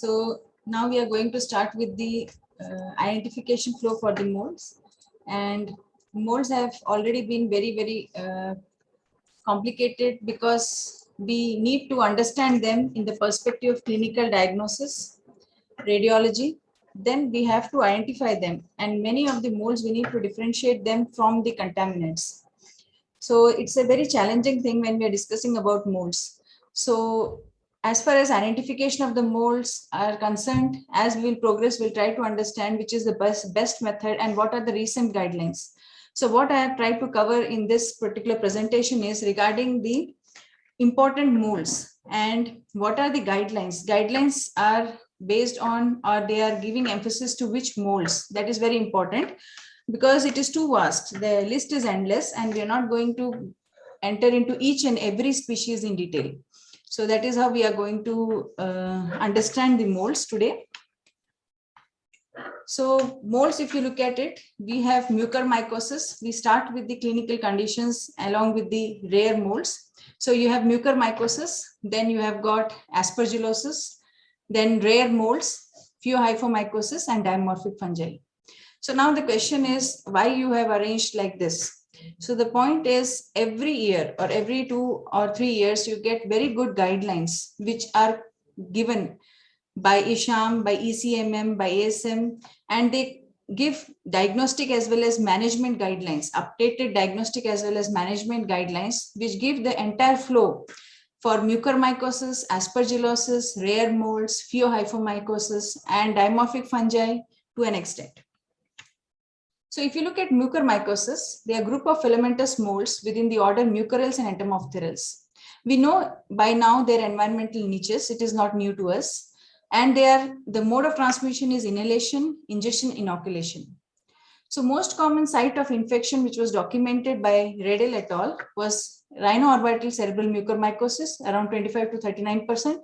So now we are going to start with the identification flow for the molds. And molds have already been very complicated because we need to understand them in the perspective of clinical diagnosis, radiology. Then we have to identify them, and many of the molds we need to differentiate them from the contaminants. So it's a very challenging thing when we are discussing about molds. So as far as identification of the molds are concerned, as we will progress, we'll try to understand which is the best method and what are the recent guidelines. So what I have tried to cover in this particular presentation is regarding the important molds and what are the guidelines. Guidelines are based on, or they are giving emphasis to which molds. That is very important because it is too vast. The list is endless and we are not going to enter into each and every species in detail. So that is how we are going to understand the molds today. So molds, if you look at it, we have mucormycosis. We start with the clinical conditions along with the rare molds. So you have mucormycosis, then you have got aspergillosis, then rare molds, phaeohyphomycosis, and dimorphic fungi. So now the question is why you have arranged like this. So the point is every year or every 2 or 3 years, you get very good guidelines which are given by ISHAM, by ECMM, by ASM, and they give diagnostic as well as management guidelines, updated diagnostic as well as management guidelines, which give the entire flow for mucormycosis, aspergillosis, rare molds, phaeohyphomycosis, and dimorphic fungi to an extent. So if you look at mucormycosis, they are a group of filamentous molds within the order Mucorales and Entomopterals. We know by now their environmental niches, it is not new to us. And the mode of transmission is inhalation, ingestion, inoculation. So most common site of infection which was documented by Redel et al. Was rhinoorbital cerebral mucormycosis around 25 to 39%,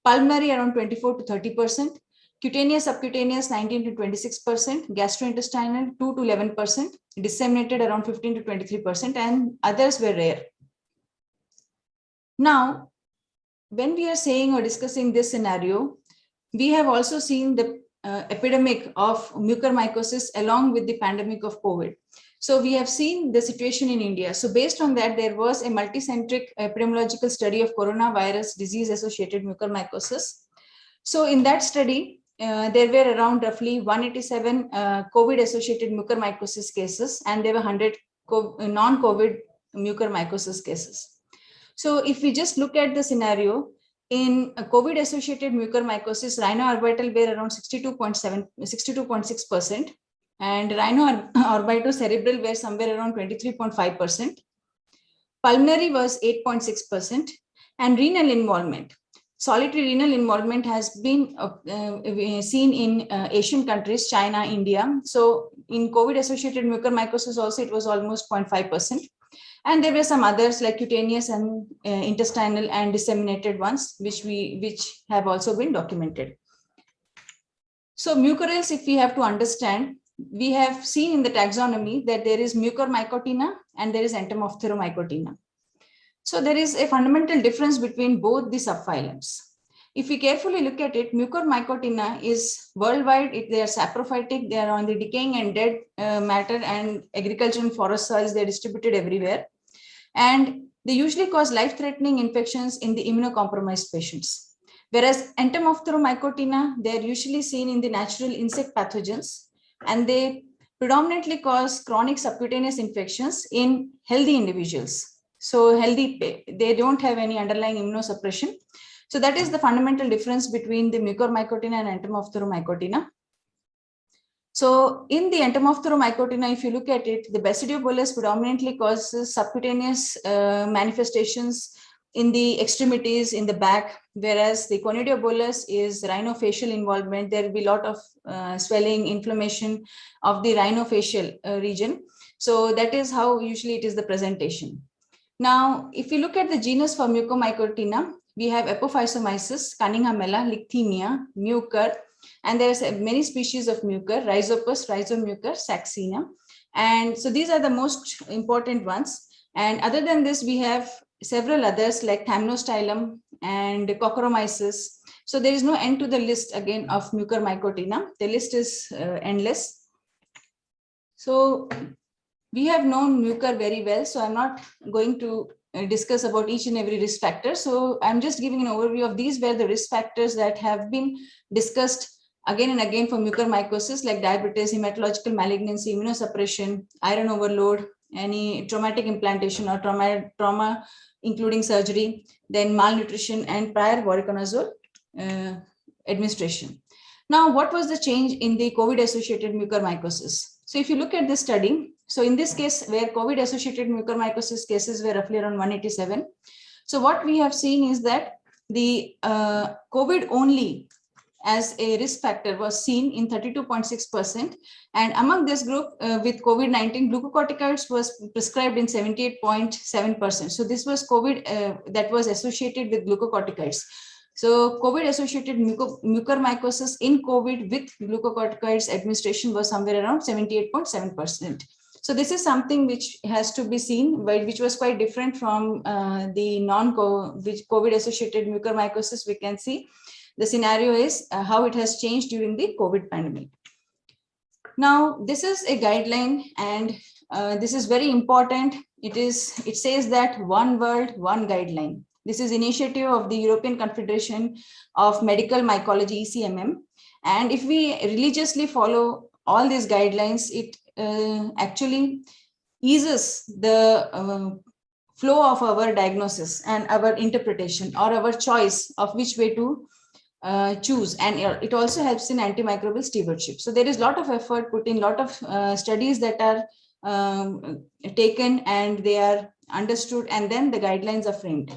pulmonary around 24 to 30%, cutaneous subcutaneous 19 to 26%, gastrointestinal 2 to 11%, disseminated around 15 to 23%, and others were rare. Now, when we are saying or discussing this scenario, we have also seen the epidemic of mucormycosis along with the pandemic of COVID. So we have seen the situation in India. So based on that, there was a multicentric epidemiological study of coronavirus disease-associated mucormycosis. So in that study, there were around roughly 187 COVID-associated mucormycosis cases, and there were 100 non-COVID mucormycosis cases. So if we just look at the scenario, in COVID-associated mucormycosis, rhinoorbital were around 62.6%, and rhinoorbital-cerebral were somewhere around 23.5%. Pulmonary was 8.6%, and renal involvement. Solitary renal involvement has been seen in Asian countries, China, India. So in COVID-associated mucormycosis also, it was almost 0.5%. And there were some others like cutaneous and intestinal and disseminated ones, which have also been documented. So mucorales, if we have to understand, we have seen in the taxonomy that there is Mucormycotina and there is Entomopteromycotina. So there is a fundamental difference between both the subphylums. If we carefully look at it, Mucormycotina is worldwide. They are saprophytic. They are on the decaying and dead matter and agriculture and forest soils. They are distributed everywhere. And they usually cause life-threatening infections in the immunocompromised patients. Whereas Entomopteromycotina, they are usually seen in the natural insect pathogens, and they predominantly cause chronic subcutaneous infections in healthy individuals. So healthy, they don't have any underlying immunosuppression. So that is the fundamental difference between the Mucormycotina and Entomopteromycotina. So in the Entomopteromycotina, if you look at it, the Basidiobulus predominantly causes subcutaneous manifestations in the extremities, in the back, whereas the Conidiobolus is rhinofacial involvement. There will be a lot of swelling, inflammation of the rhinofacial region. So that is how usually it is the presentation. Now, if you look at the genus for Mucormycotina, we have Apophysomyces, Cunninghamella, Lichthemia, Mucor, and there are many species of Mucor, Rhizopus, Rhizomucor, Saxina. And so these are the most important ones. And other than this, we have several others like Thamnostylum and Cocchromyces, So there is no end to the list again of Mucormycotina. The list is endless. So we have known mucor very well, so I'm not going to discuss about each and every risk factor. So I'm just giving an overview of these were the risk factors that have been discussed again and again for mucormycosis, like diabetes, hematological malignancy, immunosuppression, iron overload, any traumatic implantation or trauma including surgery, then malnutrition and prior voriconazole administration. Now, what was the change in the COVID-associated mucormycosis? So if you look at this study, so in this case where COVID-associated mucormycosis cases were roughly around 187. So what we have seen is that the COVID only as a risk factor was seen in 32.6%. And among this group with COVID-19, glucocorticoids was prescribed in 78.7%. So this was COVID that was associated with glucocorticoids. So COVID-associated mucormycosis in COVID with glucocorticoids administration was somewhere around 78.7%. So this is something which has to be seen, but which was quite different from the non-COVID-associated mucormycosis. We can see the scenario is how it has changed during the COVID pandemic. Now, this is a guideline, and this is very important. It says that one world, one guideline. This is initiative of the European Confederation of Medical Mycology, ECMM. And if we religiously follow all these guidelines, it actually eases the flow of our diagnosis and our interpretation or our choice of which way to choose. And it also helps in antimicrobial stewardship. So there is a lot of effort put in, lot of studies that are taken and they are understood, and then the guidelines are framed.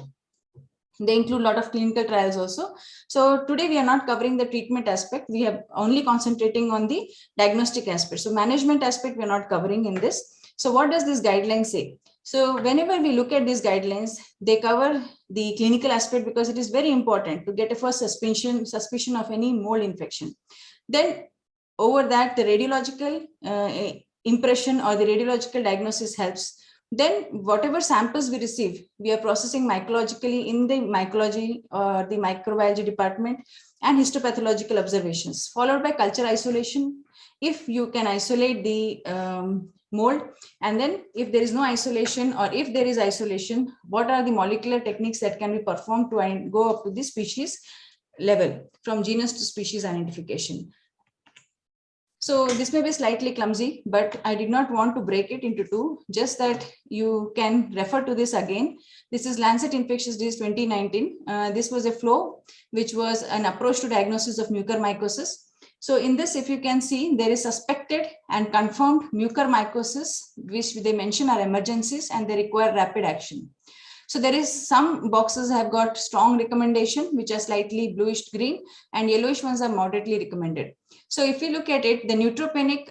They include a lot of clinical trials also. So today we are not covering the treatment aspect. We are only concentrating on the diagnostic aspect. So management aspect we are not covering in this. So what does this guideline say? So whenever we look at these guidelines, they cover the clinical aspect because it is very important to get a first suspicion of any mold infection. Then over that, the radiological impression or the radiological diagnosis helps. Then whatever samples we receive, we are processing mycologically in the mycology or the microbiology department, and histopathological observations, followed by culture isolation, if you can isolate the mold. And then if there is no isolation, or if there is isolation, what are the molecular techniques that can be performed to go up to the species level, from genus to species identification. So this may be slightly clumsy, but I did not want to break it into two, just that you can refer to this again. This is Lancet Infectious Disease 2019. This was a flow, which was an approach to diagnosis of mucormycosis. So in this, if you can see, there is suspected and confirmed mucormycosis, which they mention are emergencies and they require rapid action. So there is some boxes have got strong recommendation, which are slightly bluish green, and yellowish ones are moderately recommended. So if you look at it, the neutropenic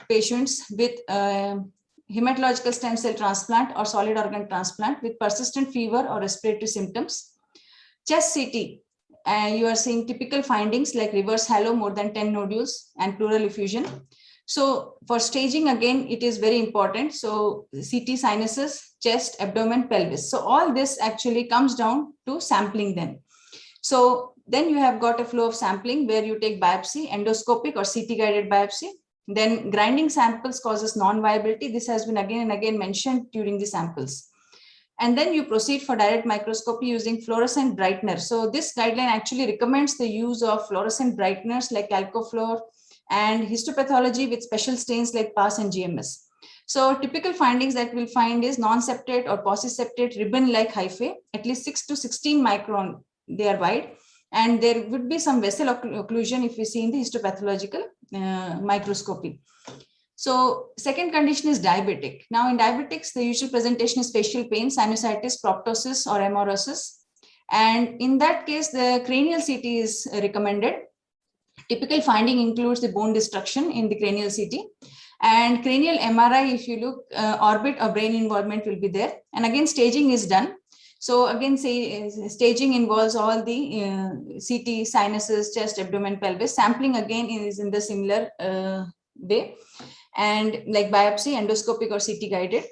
patients with hematological stem cell transplant or solid organ transplant with persistent fever or respiratory symptoms, chest CT, you are seeing typical findings like reverse halo, more than 10 nodules, and pleural effusion. So for staging, again, it is very important. So CT, sinuses, chest, abdomen, pelvis. So all this actually comes down to sampling them. So then you have got a flow of sampling where you take biopsy, endoscopic or CT guided biopsy. Then grinding samples causes non-viability. This has been again and again mentioned during the samples. And then you proceed for direct microscopy using fluorescent brightener. So this guideline actually recommends the use of fluorescent brighteners like calcofluor, and histopathology with special stains like PAS and GMS. So typical findings that we'll find is non-septate or pauciseptate ribbon-like hyphae, at least 6 to 16 micron, they are wide. And there would be some vessel occlusion if we see in the histopathological microscopy. So second condition is diabetic. Now in diabetics, the usual presentation is facial pain, sinusitis, proptosis or amaurosis. And in that case, the cranial CT is recommended. Typical finding includes the bone destruction in the cranial CT, and cranial MRI, if you look, orbit or brain involvement will be there. And again, staging is done. So again, staging involves all the CT, sinuses, chest, abdomen, pelvis. Sampling again is in the similar way, and like biopsy, endoscopic or CT guided.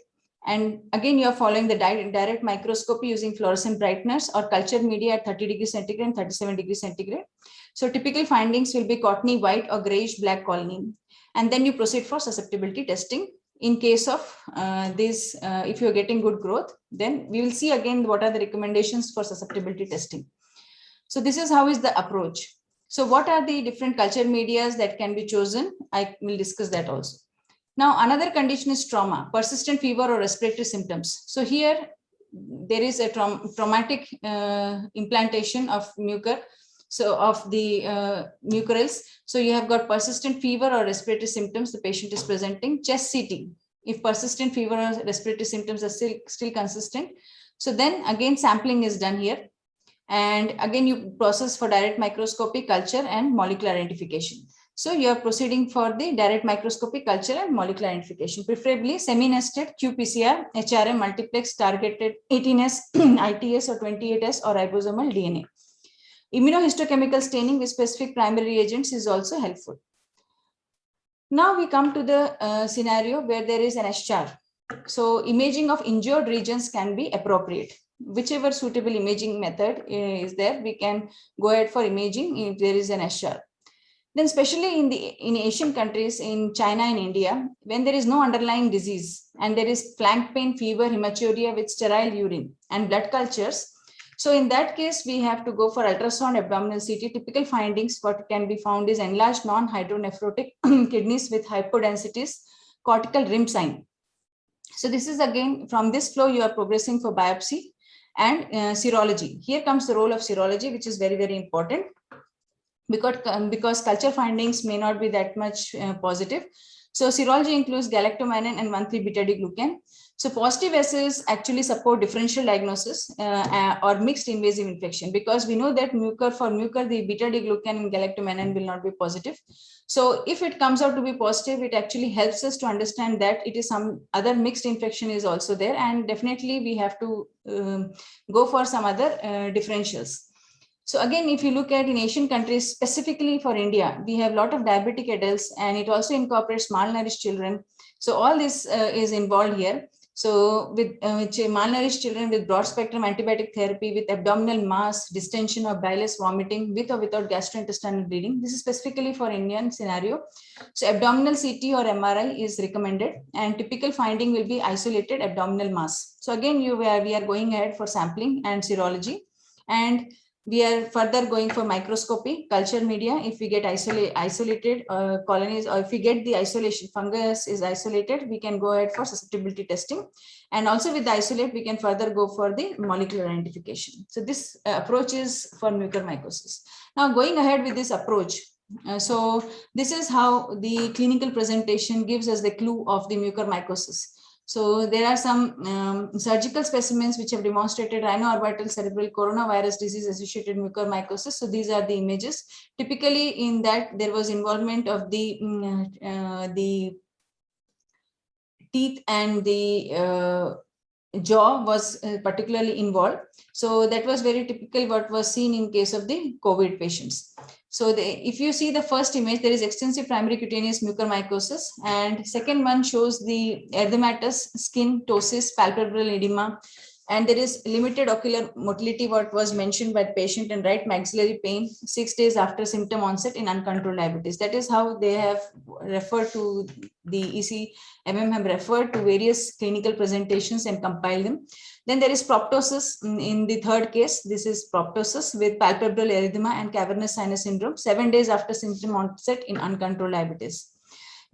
And again, you are following the direct microscopy using fluorescent brighteners or culture media at 30 degrees centigrade and 37 degrees centigrade. So typical findings will be cottony white or grayish black colony. And then you proceed for susceptibility testing. In case of if you're getting good growth, then we will see again what are the recommendations for susceptibility testing. So this is how is the approach. So what are the different culture medias that can be chosen? I will discuss that also. Now, another condition is trauma, persistent fever or respiratory symptoms. So here there is a traumatic implantation of mucor, so of the mucorales. So you have got persistent fever or respiratory symptoms the patient is presenting. Chest CT, if persistent fever or respiratory symptoms are still consistent. So then again sampling is done here. And again you process for direct microscopy, culture and molecular identification. So you are proceeding for the direct microscopy, culture and molecular identification, preferably semi-nested qPCR, HRM, multiplex, targeted 18S, ITS or 28S or ribosomal DNA. Immunohistochemical staining with specific primary reagents is also helpful. Now we come to the scenario where there is an SCHAR. So imaging of injured regions can be appropriate. Whichever suitable imaging method is there, we can go ahead for imaging if there is an SCHAR. Then especially in Asian countries, in China and India, when there is no underlying disease and there is flank pain, fever, hematuria with sterile urine and blood cultures. So in that case, we have to go for ultrasound abdominal CT. Typical findings, what can be found is enlarged non-hydronephrotic kidneys with hypodensities, cortical rim sign. So this is again, from this flow, you are progressing for biopsy and serology. Here comes the role of serology, which is very, very important. Because culture findings may not be that much positive. So serology includes galactomannan and 1,3-beta-D-glucan. So positive assays actually support differential diagnosis or mixed invasive infection, because we know that for mucor, the beta-D-glucan and galactomannan will not be positive. So if it comes out to be positive, it actually helps us to understand that it is some other mixed infection is also there. And definitely we have to go for some other differentials. So again, if you look at in Asian countries, specifically for India, we have a lot of diabetic adults and it also incorporates malnourished children. So all this is involved here. So with malnourished children with broad spectrum antibiotic therapy with abdominal mass, distension or bilious vomiting with or without gastrointestinal bleeding. This is specifically for Indian scenario. So abdominal CT or MRI is recommended and typical finding will be isolated abdominal mass. So again, we are going ahead for sampling and serology, and we are further going for microscopy, culture media. If we get isolated colonies, or if we get the isolation, fungus is isolated, we can go ahead for susceptibility testing. And also with the isolate, we can further go for the molecular identification. So this approach is for mucormycosis. Now going ahead with this approach. So this is how the clinical presentation gives us the clue of the mucormycosis. So there are some surgical specimens which have demonstrated rhinoorbital cerebral coronavirus disease associated mucormycosis. So these are the images. Typically in that there was involvement of the teeth and the jaw was particularly involved. So that was very typical what was seen in case of the COVID patients. So if you see the first image, there is extensive primary cutaneous mucormycosis, and second one shows the erythematous skin, ptosis, palpebral edema, and there is limited ocular motility, what was mentioned by the patient, and right maxillary pain 6 days after symptom onset in uncontrolled diabetes. That is how they have referred to the ECMM have referred to various clinical presentations and compiled them. Then there is proptosis in the third case. This is proptosis with palpebral erythema and cavernous sinus syndrome 7 days after symptom onset in uncontrolled diabetes.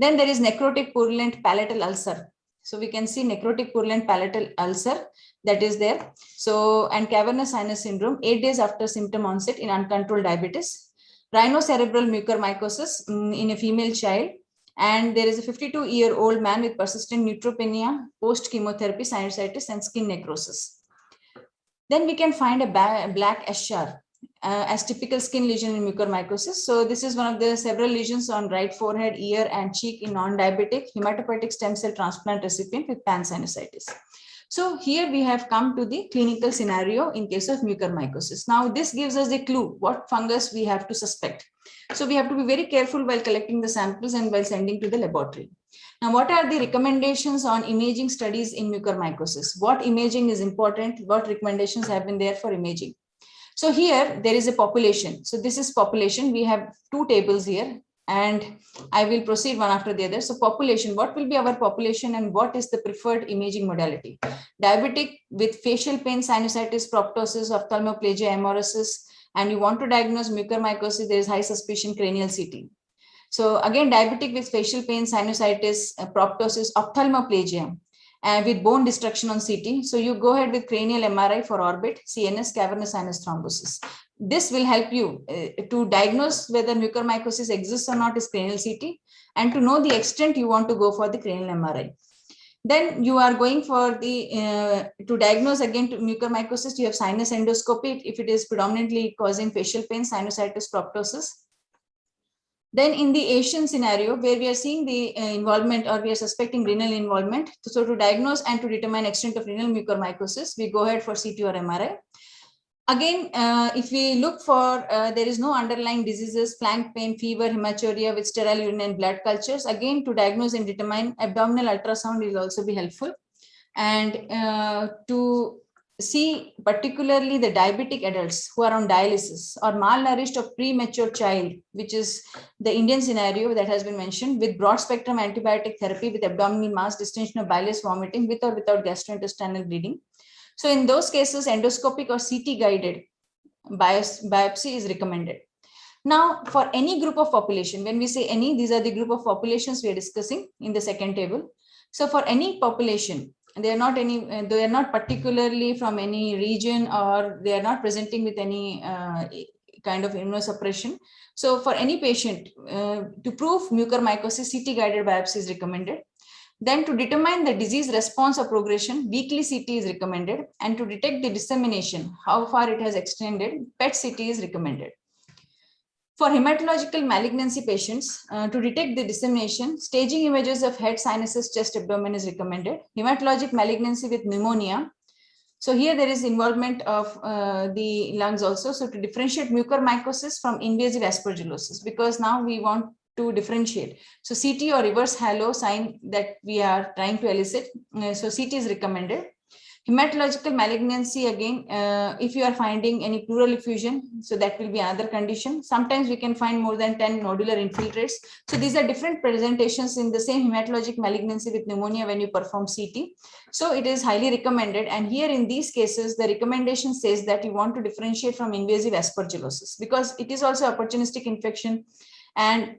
Then there is necrotic purulent palatal ulcer. So we can see necrotic purulent palatal ulcer that is there. So, and cavernous sinus syndrome 8 days after symptom onset in uncontrolled diabetes. Rhinocerebral mucormycosis in a female child. And there is a 52-year-old man with persistent neutropenia, post-chemotherapy, sinusitis, and skin necrosis. Then we can find a black SCHAR as typical skin lesion in mucormycosis. So this is one of the several lesions on right forehead, ear, and cheek in non-diabetic hematopoietic stem cell transplant recipient with pansinusitis. So here we have come to the clinical scenario in case of mucormycosis. Now this gives us the clue what fungus we have to suspect. So we have to be very careful while collecting the samples and while sending to the laboratory. Now, what are the recommendations on imaging studies in mucormycosis? What imaging is important? What recommendations have been there for imaging? So here there is a population. So this is population. We have two tables here, and I will proceed one after the other. So population, what will be our population and what is the preferred imaging modality? Diabetic with facial pain, sinusitis, proptosis, ophthalmoplegia, amaurosis, and you want to diagnose mucormycosis, there is high suspicion cranial CT. So again, diabetic with facial pain, sinusitis, proptosis, ophthalmoplegia, with bone destruction on CT. So you go ahead with cranial MRI for orbit, CNS, cavernous sinus thrombosis. This will help you to diagnose whether mucormycosis exists or not is cranial CT, and to know the extent you want to go for the cranial MRI. Then you are going for the, to diagnose again to mucormycosis, you have sinus endoscopy if it is predominantly causing facial pain, sinusitis, proptosis. Then in the Asian scenario where we are seeing the involvement or we are suspecting renal involvement, so to diagnose and to determine extent of renal mucormycosis, we go ahead for CT or MRI. Again, if we look for, there is no underlying diseases, flank pain, fever, hematuria with sterile urine and blood cultures, again to diagnose and determine, abdominal ultrasound will also be helpful. And to see particularly the diabetic adults who are on dialysis or malnourished or premature child, which is the Indian scenario that has been mentioned, with broad spectrum antibiotic therapy with abdominal mass, distension of bilious vomiting with or without gastrointestinal bleeding. So in those cases, endoscopic or CT guided biopsy is recommended. Now, for any group of population, when we say any, these are the group of populations we are discussing in the second table. So for any population, they are not particularly from any region, or they are not presenting with any kind of immunosuppression. So for any patient, to prove mucormycosis, CT guided biopsy is recommended. Then to determine the disease response or progression, weekly CT is recommended. And to detect the dissemination, how far it has extended, PET CT is recommended. For hematological malignancy patients, to detect the dissemination, staging images of head, sinuses, chest, abdomen is recommended. Hematologic malignancy with pneumonia. So here there is involvement of the lungs also. So to differentiate mucormycosis from invasive aspergillosis, because now we want to differentiate. So CT or reverse halo sign that we are trying to elicit. So CT is recommended. Hematological malignancy, again, if you are finding any pleural effusion, so that will be another condition. Sometimes we can find more than 10 nodular infiltrates. So these are different presentations in the same hematologic malignancy with pneumonia when you perform CT. So it is highly recommended. And here in these cases, the recommendation says that you want to differentiate from invasive aspergillosis, because it is also opportunistic infection. And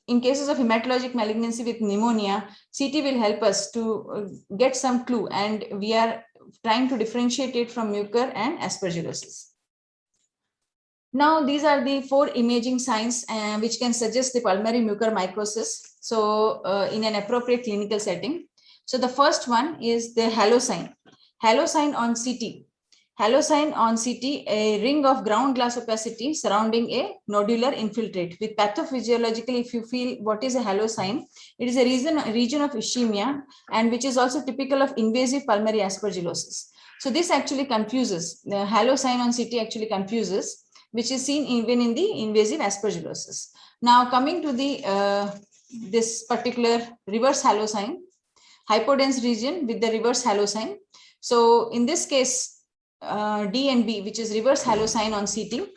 in cases of hematologic malignancy with pneumonia, CT will help us to get some clue, and we are trying to differentiate it from mucor and aspergillosis. Now, these are the 4 imaging signs which can suggest the pulmonary mucormycosis. So in an appropriate clinical setting. So the first one is the halo sign. Halo sign on CT. Halo sign on CT, a ring of ground glass opacity surrounding a nodular infiltrate. With pathophysiologically, if you feel what is a halo sign, it is a region of ischemia, and which is also typical of invasive pulmonary aspergillosis. So this actually confuses, the halo sign on CT actually confuses, which is seen even in the invasive aspergillosis. Now coming to the this particular reverse halo sign, hypodense region with the reverse halo sign. So in this case, D and B, which is reverse halo sign on CT.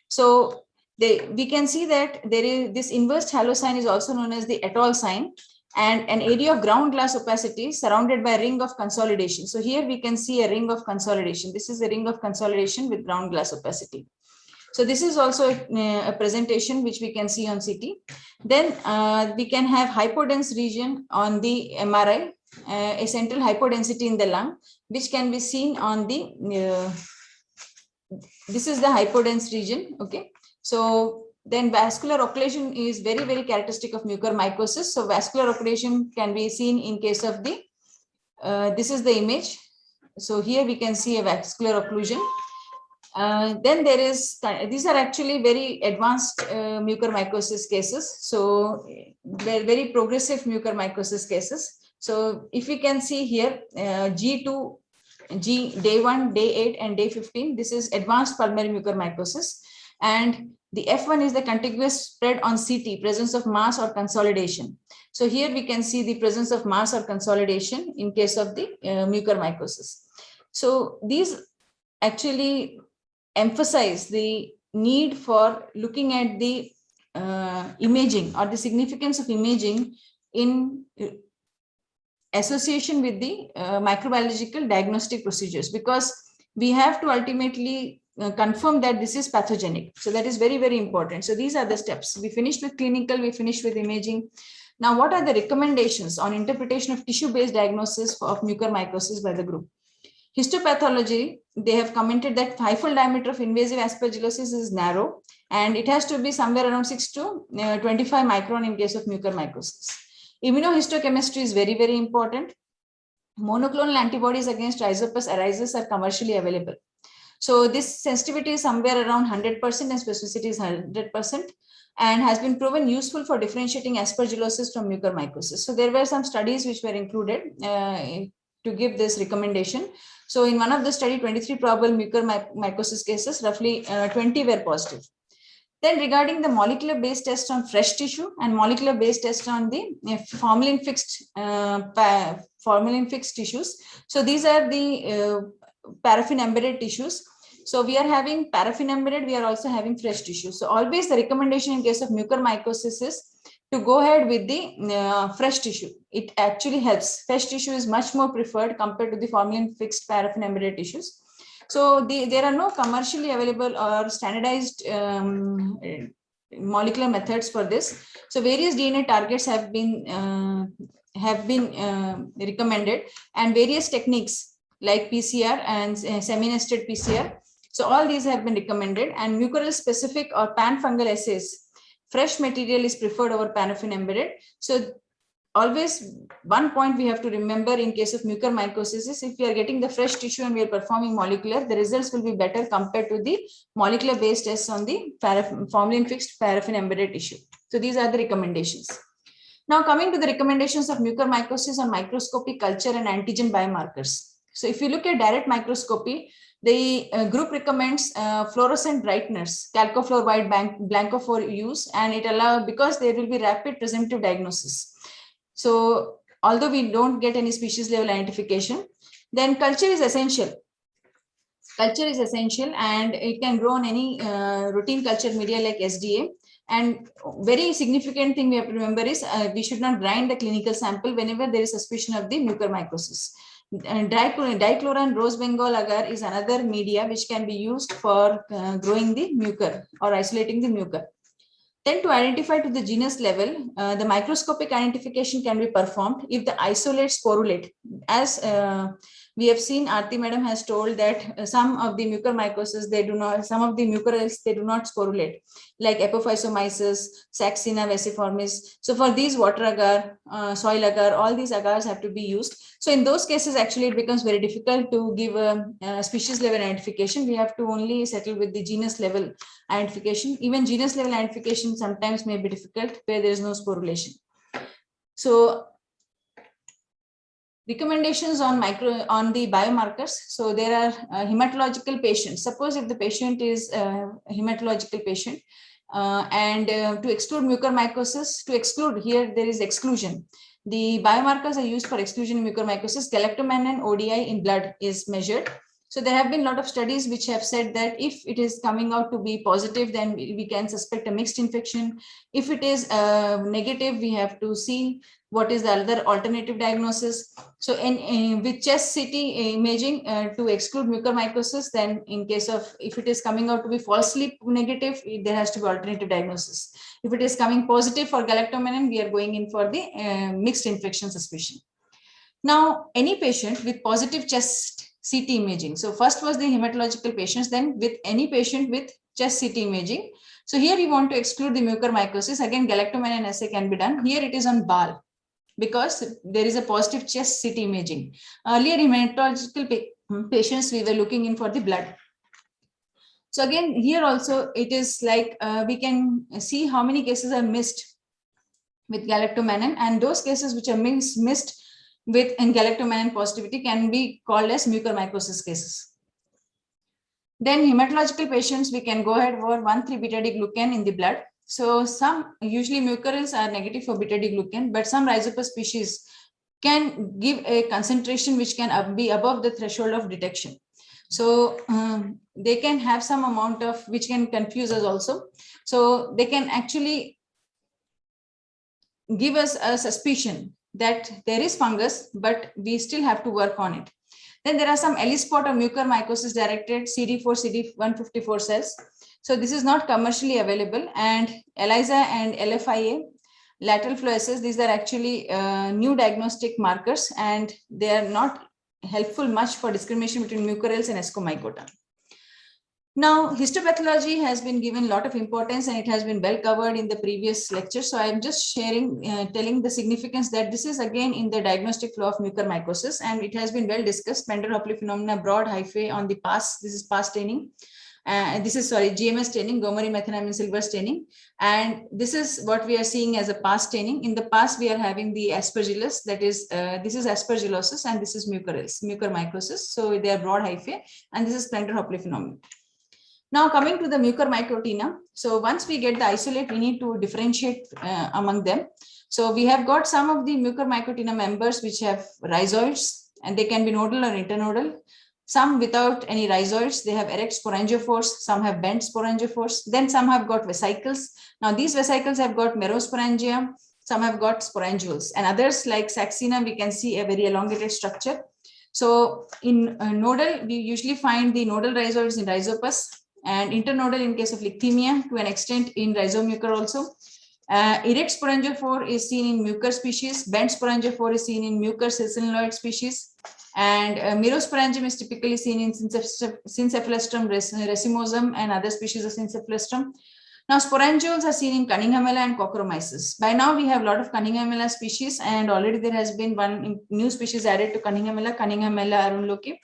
So we can see that there is this inverse halo sign is also known as the atoll sign, and an area of ground glass opacity surrounded by a ring of consolidation. So here we can see a ring of consolidation. This is a ring of consolidation with ground glass opacity. So this is also a presentation which we can see on CT. Then we can have hypodense region on the MRI, a central hypodensity in the lung, which can be seen on the, this is the hypodense region, okay. So then vascular occlusion is very, very characteristic of mucormycosis. So vascular occlusion can be seen in case of the, this is the image. So here we can see a vascular occlusion. Then there is, these are actually very advanced mucormycosis cases. So they're very progressive mucormycosis cases. So if we can see here, G2, day 1, day 8, and day 15, this is advanced pulmonary mucormycosis. And the F1 is the contiguous spread on CT, presence of mass or consolidation. So here we can see the presence of mass or consolidation in case of the mucormycosis. So these actually emphasize the need for looking at the imaging or the significance of imaging in association with the microbiological diagnostic procedures, because we have to ultimately confirm that this is pathogenic. So that is very, very important. So these are the steps. We finished with clinical, we finished with imaging. Now, what are the recommendations on interpretation of tissue-based diagnosis of mucormycosis by the group? Histopathology, they have commented that high-fold diameter of invasive aspergillosis is narrow, and it has to be somewhere around 6 to 25 micron in case of mucormycosis. Immunohistochemistry is very, very important. Monoclonal antibodies against Rhizopus arrhyzus are commercially available. So this sensitivity is somewhere around 100% and specificity is 100%, and has been proven useful for differentiating aspergillosis from mucormycosis. So there were some studies which were included to give this recommendation. So in one of the study, 23 probable mucormycosis cases, roughly 20 were positive. Then regarding the molecular-based test on fresh tissue and molecular-based test on the formalin-fixed tissues. So these are the paraffin-embedded tissues. So we are having paraffin-embedded, we are also having fresh tissue. So always the recommendation in case of mucormycosis is to go ahead with the fresh tissue. It actually helps. Fresh tissue is much more preferred compared to the formalin-fixed paraffin-embedded tissues. So there are no commercially available or standardized molecular methods for this. So various DNA targets have been recommended, and various techniques like PCR and semi-nested PCR. So all these have been recommended, and mucoral specific or pan-fungal assays, fresh material is preferred over paraffin embedded. So always one point we have to remember in case of mucormycosis is if we are getting the fresh tissue and we are performing molecular, the results will be better compared to the molecular based tests on the formalin fixed paraffin embedded tissue. So these are the recommendations. Now coming to the recommendations of mucormycosis on microscopy, culture and antigen biomarkers. So if you look at direct microscopy, the group recommends fluorescent brighteners, chalcofluor white blanco for use, and it allows, because there will be rapid presumptive diagnosis. So although we don't get any species level identification, then culture is essential. Culture is essential, and it can grow on any routine culture media like SDA. And very significant thing we have to remember is we should not grind the clinical sample whenever there is suspicion of the mucormycosis. Dichlorine rose Bengal agar is another media which can be used for growing the mucor or isolating the mucor. Then to identify to the genus level, the microscopic identification can be performed if the isolate sporulate. As we have seen, Aarti madam has told that some of the mucormycosis, they do not, some of the mucorales, they do not sporulate, like Apophysomyces, Saxina vesiformis. So for these water agar, soil agar, all these agars have to be used. So in those cases, actually, it becomes very difficult to give a species level identification. We have to only settle with the genus level identification. Even genus level identification sometimes may be difficult where there is no sporulation. So recommendations on the biomarkers. So there are hematological patients. Suppose if the patient is a hematological patient and to exclude mucormycosis, to exclude, here there is exclusion. The biomarkers are used for exclusion in mucormycosis. Galactomannan ODI in blood is measured. So there have been a lot of studies which have said that if it is coming out to be positive, then we can suspect a mixed infection. If it is negative, we have to see what is the other alternative diagnosis. So with chest CT imaging to exclude mucormycosis, then in case of, if it is coming out to be falsely negative, there has to be alternative diagnosis. If it is coming positive for galactomannan, we are going in for the mixed infection suspicion. Now, any patient with positive chest CT imaging. So first was the hematological patients, then with any patient with chest CT imaging. So here we want to exclude the mucormycosis. Again, galactomannan assay can be done. Here it is on BAL because there is a positive chest CT imaging. Earlier hematological patients, we were looking in for the blood. So again, here also it is like we can see how many cases are missed with galactomannan, and those cases which are missed with galactomannan positivity can be called as mucormycosis cases. Then hematological patients, we can go ahead for 1,3-beta-D-glucan in the blood. So some, usually mucorales are negative for beta-D-glucan, but some rhizopus species can give a concentration which can be above the threshold of detection. So they can have some amount of, which can confuse us also. So they can actually give us a suspicion that there is fungus, but we still have to work on it. Then there are some ELISpot or mucormycosis directed CD4, CD154 cells. So this is not commercially available, and ELISA and LFIA, lateral flow assays, these are actually new diagnostic markers, and they are not helpful much for discrimination between mucorales and Ascomycota. Now, histopathology has been given a lot of importance, and it has been well covered in the previous lecture. So I'm just sharing, telling the significance that this is again in the diagnostic flow of mucormycosis, and it has been well discussed. Spender-Hopley phenomena, broad hyphae on the PAS. This is PAS staining. This is, sorry, GMS staining, Gomery methenamine silver staining. And this is what we are seeing as a PAS staining. In the PAS, we are having the aspergillus, that is, this is aspergillosis, and this is mucormycosis. So they are broad hyphae, and this is Spender-Hopley phenomenon. Now coming to the mucormycotina. So once we get the isolate, we need to differentiate among them. So we have got some of the mucormycotina members which have rhizoids, and they can be nodal or internodal. Some without any rhizoids, they have erect sporangiophores, some have bent sporangiophores, then some have got vesicles. Now these vesicles have got merosporangia, some have got sporangials, and others like Saxina, we can see a very elongated structure. So in nodal, we usually find the nodal rhizoids in Rhizopus, and internodal in case of Lichthymia, to an extent in Rhizomucor also. Erect sporangiophore is seen in mucor species, bent sporangiophore is seen in mucor cicinelloid species, and merosporangium is typically seen in Syncephalustrum racemosum and other species of Syncephalustrum. Now sporangioles are seen in Cunninghamella and Cocchromyces. By now we have a lot of Cunninghamella species, and already there has been one new species added to Cunninghamella arunloki.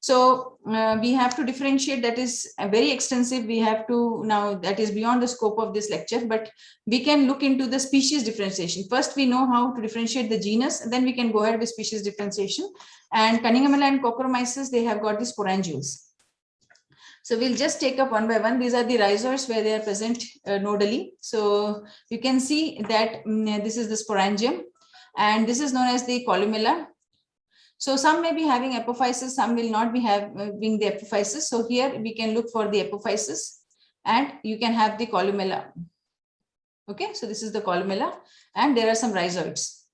So we have to differentiate. That is very extensive. We have to now, that is beyond the scope of this lecture, but we can look into the species differentiation. First, we know how to differentiate the genus, and then we can go ahead with species differentiation. And Cunninghamella and Cocchromyces, they have got the sporangioles. So we'll just take up one by one. These are the rhizoids where they are present nodally. So you can see that this is the sporangium, and this is known as the columella. So some may be having apophysis, some will not be having the apophysis. So here we can look for the apophysis, and you can have the columella. Okay, so this is the columella, and there are some rhizoids.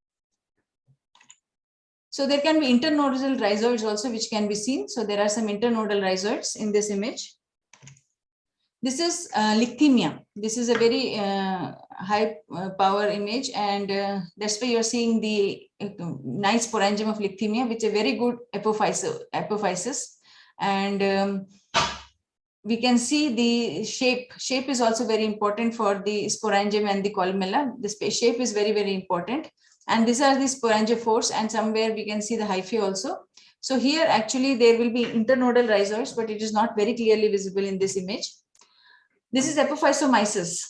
So there can be internodal rhizoids also, which can be seen. So there are some internodal rhizoids in this image. This is Lichthymia. This is a very high power image, and that's why you're seeing the nice sporangium of Lichthymia, which is a very good apophysis. And we can see the shape. Shape is also very important for the sporangium and the columella. The shape is very, very important. And these are the sporangiophores, and somewhere we can see the hyphae also. So here actually there will be internodal rhizoids, but it is not very clearly visible in this image. This is Apophysomyces.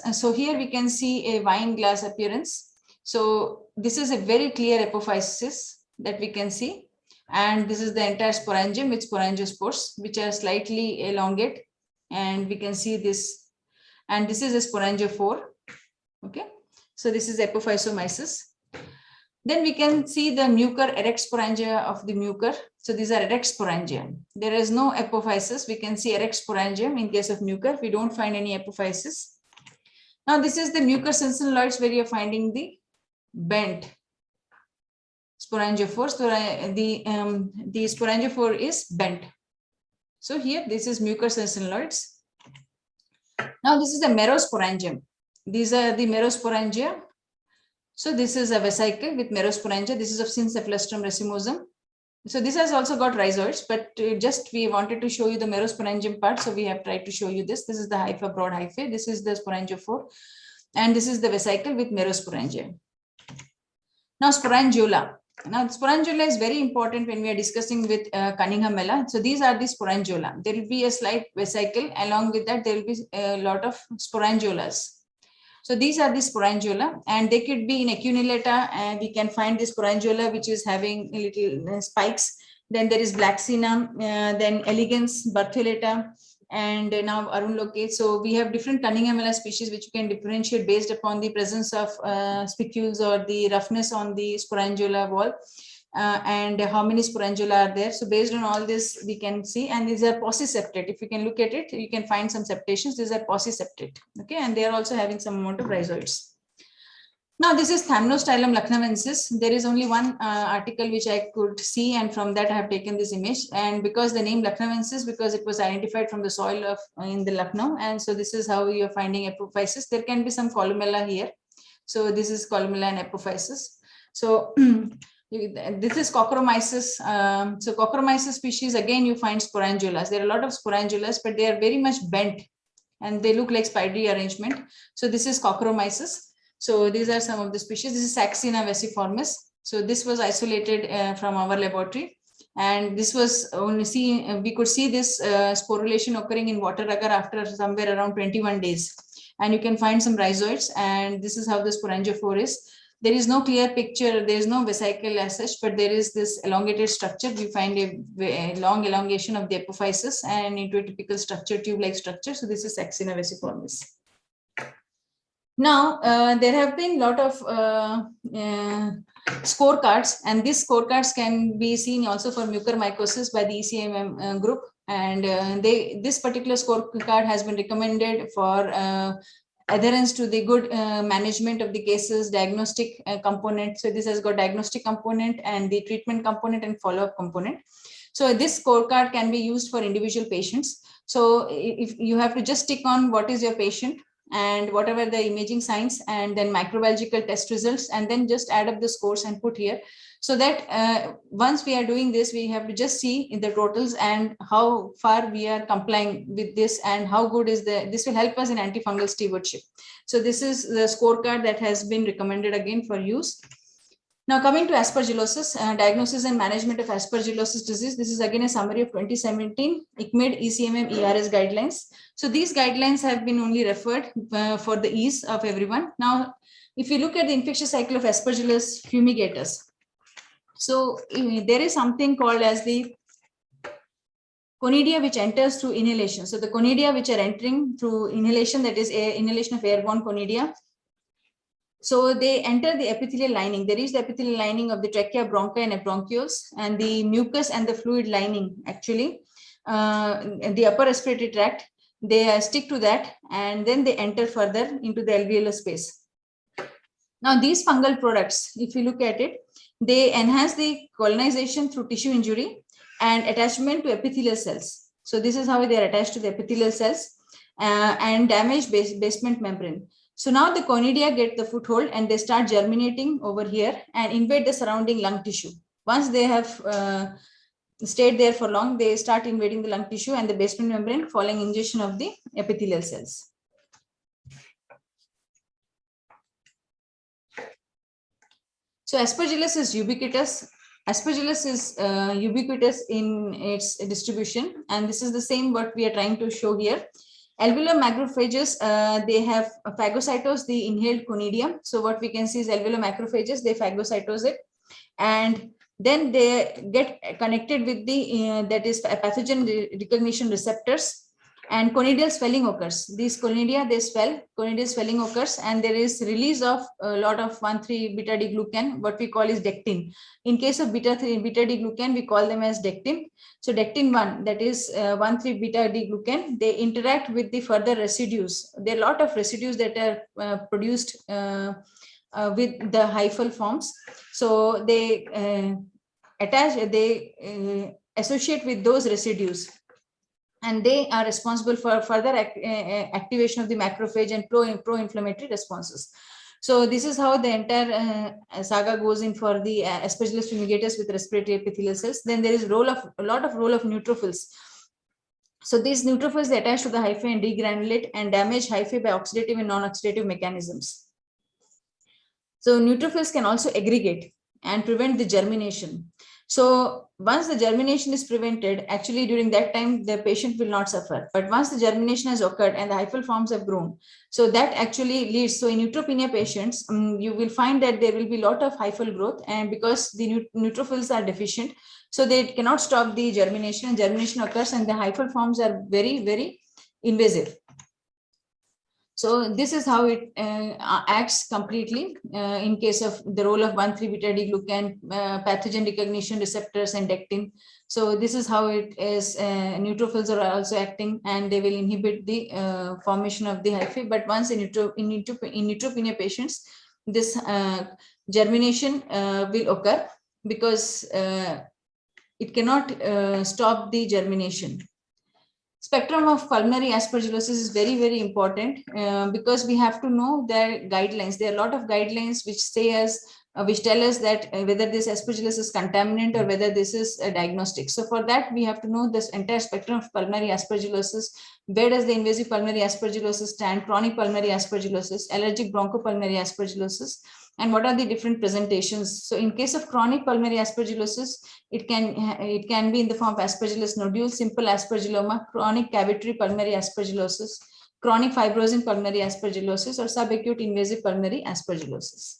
And so here we can see a wine glass appearance. So this is a very clear apophysis that we can see. And this is the entire sporangium with sporangiospores, which are slightly elongate. And we can see this. And this is a sporangiophore. Okay. So this is Apophysomyces. Then we can see the mucor, erect sporangia of the mucor. So these are erect sporangia. There is no apophysis. We can see erect sporangium in case of mucor. We don't find any apophysis. Now this is the mucor cicinelloids, where you're finding the bent sporangiophore. So the sporangiophore is bent. So here this is mucor cicinelloids. Now this is the merosporangium. These are the merosporangia. So this is a vesicle with merosporangia. This is of Syncephalustrum racemosum. So this has also got rhizoids, but just we wanted to show you the merosporangium part. So we have tried to show you this. This is the hypha, broad hyphae. This is the sporangiophore. And this is the vesicle with merosporangia. Now sporangiola. Now sporangiola is very important when we are discussing with Cunninghamella. So these are the sporangiola. There will be a slight vesicle. Along with that, there will be a lot of sporangiolas. So these are the sporangiola, and they could be in Acunulata, and we can find the sporangiola which is having little spikes. Then there is Blacksina, then Elegans, Bertholata, and now Arunloke. So we have different Cunningham species which you can differentiate based upon the presence of spicules or the roughness on the sporangula wall. And how many sporangula are there. So based on all this, we can see, and these are pauciseptate. If you can look at it, you can find some septations. These are pauciseptate. Okay, and they are also having some amount of rhizoids. Now this is Thamnostylum lucknowensis. There is only one article which I could see, and from that I have taken this image. And because the name lucknowensis, because it was identified from the soil of in the Lucknow, and so this is how you are finding epiphysis. There can be some columella here. So this is columella and epiphysis. So this is Cocchromyces. So Cocchromyces species, again, you find sporangulas. There are a lot of sporangulas, but they are very much bent and they look like spidery arrangement. So this is Cocchromyces. So these are some of the species. This is Saxina vesiformis. So this was isolated from our laboratory. And this was only we could see this sporulation occurring in water agar after somewhere around 21 days. And you can find some rhizoids. And this is how the sporangiophore is. There is no clear picture. There is no vesicle as such, but there is this elongated structure. We find a long elongation of the epiphysis and into a typical structure, tube-like structure. So this is Saxina vesiformis. Now, there have been a lot of scorecards, and these scorecards can be seen also for mucormycosis by the ECIMM group. And this particular scorecard has been recommended for adherence to the good management of the cases, diagnostic component. So this has got diagnostic component and the treatment component and follow-up component. So this scorecard can be used for individual patients. So if you have to just tick on what is your patient and whatever the imaging signs and then microbiological test results, and then just add up the scores and put here. So that once we are doing this, we have to just see in the totals and how far we are complying with this and how good is this will help us in antifungal stewardship. So this is the scorecard that has been recommended again for use. Now coming to aspergillosis, diagnosis and management of aspergillosis disease. This is again a summary of 2017 ICMID ECMM ERS guidelines. So these guidelines have been only referred for the ease of everyone. Now, if you look at the infectious cycle of Aspergillus fumigatus, so there is something called as the conidia which enters through inhalation. So the conidia which are entering through inhalation, that is inhalation of airborne conidia. So they enter the epithelial lining. They reach the epithelial lining of the trachea, bronchi, and bronchioles, and the mucus and the fluid lining actually, the upper respiratory tract. They stick to that, and then they enter further into the alveolar space. Now these fungal products, if you look at it, they enhance the colonization through tissue injury and attachment to epithelial cells. So this is how they are attached to the epithelial cells and damage basement membrane. So now the conidia get the foothold and they start germinating over here and invade the surrounding lung tissue. Once they have stayed there for long, they start invading the lung tissue and the basement membrane following ingestion of the epithelial cells. So Aspergillus is ubiquitous. Aspergillus is ubiquitous in its distribution, and this is the same what we are trying to show here. Alveolar macrophages, they have phagocytose the inhaled conidia. So what we can see is alveolar macrophages, they phagocytose it, and then they get connected with the that is pathogen recognition receptors, and conidial swelling occurs. These conidia, they swell, conidial swelling occurs, and there is release of a lot of 1,3 beta D glucan, what we call is dectin. In case of beta D glucan, we call them as dectin. So dectin 1, that is 1,3 beta D glucan, they interact with the further residues. There are a lot of residues that are produced with the hyphal forms. So they associate with those residues, and they are responsible for further activation of the macrophage and pro-inflammatory responses. So this is how the entire saga goes in for the Aspergillus fumigatus with respiratory epithelial cells. Then there is a lot of role of neutrophils. So these neutrophils, they attach to the hyphae and degranulate and damage hyphae by oxidative and non-oxidative mechanisms. So neutrophils can also aggregate and prevent the germination. So once the germination is prevented, actually during that time, the patient will not suffer. But once the germination has occurred and the hyphal forms have grown, so that actually leads, so in neutropenia patients, you will find that there will be a lot of hyphal growth, and because the neutrophils are deficient, so they cannot stop the germination, and germination occurs and the hyphal forms are very, very invasive. So this is how it acts completely in case of the role of 1,3-beta-D-glucan, pathogen recognition receptors and dectin. So this is how it is. Neutrophils are also acting, and they will inhibit the formation of the hyphae. But once in neutropenia patients, this germination will occur because it cannot stop the germination. Spectrum of pulmonary aspergillosis is very, very important because we have to know their guidelines. There are a lot of guidelines which say us, which tell us that whether this aspergillus is contaminant or whether this is a diagnostic. So for that, we have to know this entire spectrum of pulmonary aspergillosis. Where does the invasive pulmonary aspergillosis stand? Chronic pulmonary aspergillosis, allergic bronchopulmonary aspergillosis, and what are the different presentations. So in case of chronic pulmonary aspergillosis, it can be in the form of aspergillus nodules, simple aspergilloma, chronic cavitary pulmonary aspergillosis, chronic fibrosing pulmonary aspergillosis, or subacute invasive pulmonary aspergillosis.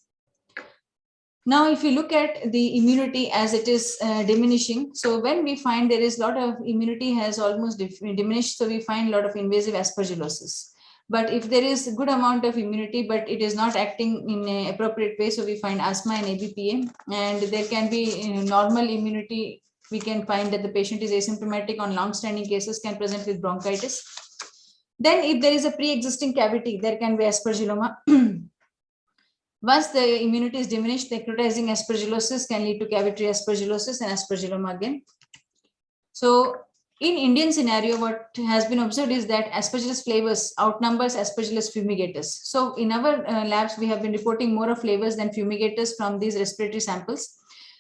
Now, if you look at the immunity as it is diminishing, so when we find there is a lot of immunity has almost diminished, so we find a lot of invasive aspergillosis. But if there is a good amount of immunity, but it is not acting in an appropriate way, so we find asthma and ABPA, and there can be normal immunity. We can find that the patient is asymptomatic on long-standing cases, can present with bronchitis. Then if there is a pre-existing cavity, there can be aspergilloma. Once the immunity is diminished, necrotizing aspergillosis can lead to cavitary aspergillosis and aspergilloma again. So in Indian scenario, what has been observed is that Aspergillus flavus outnumbers Aspergillus fumigatus. So in our labs, we have been reporting more of flavus than fumigatus from these respiratory samples.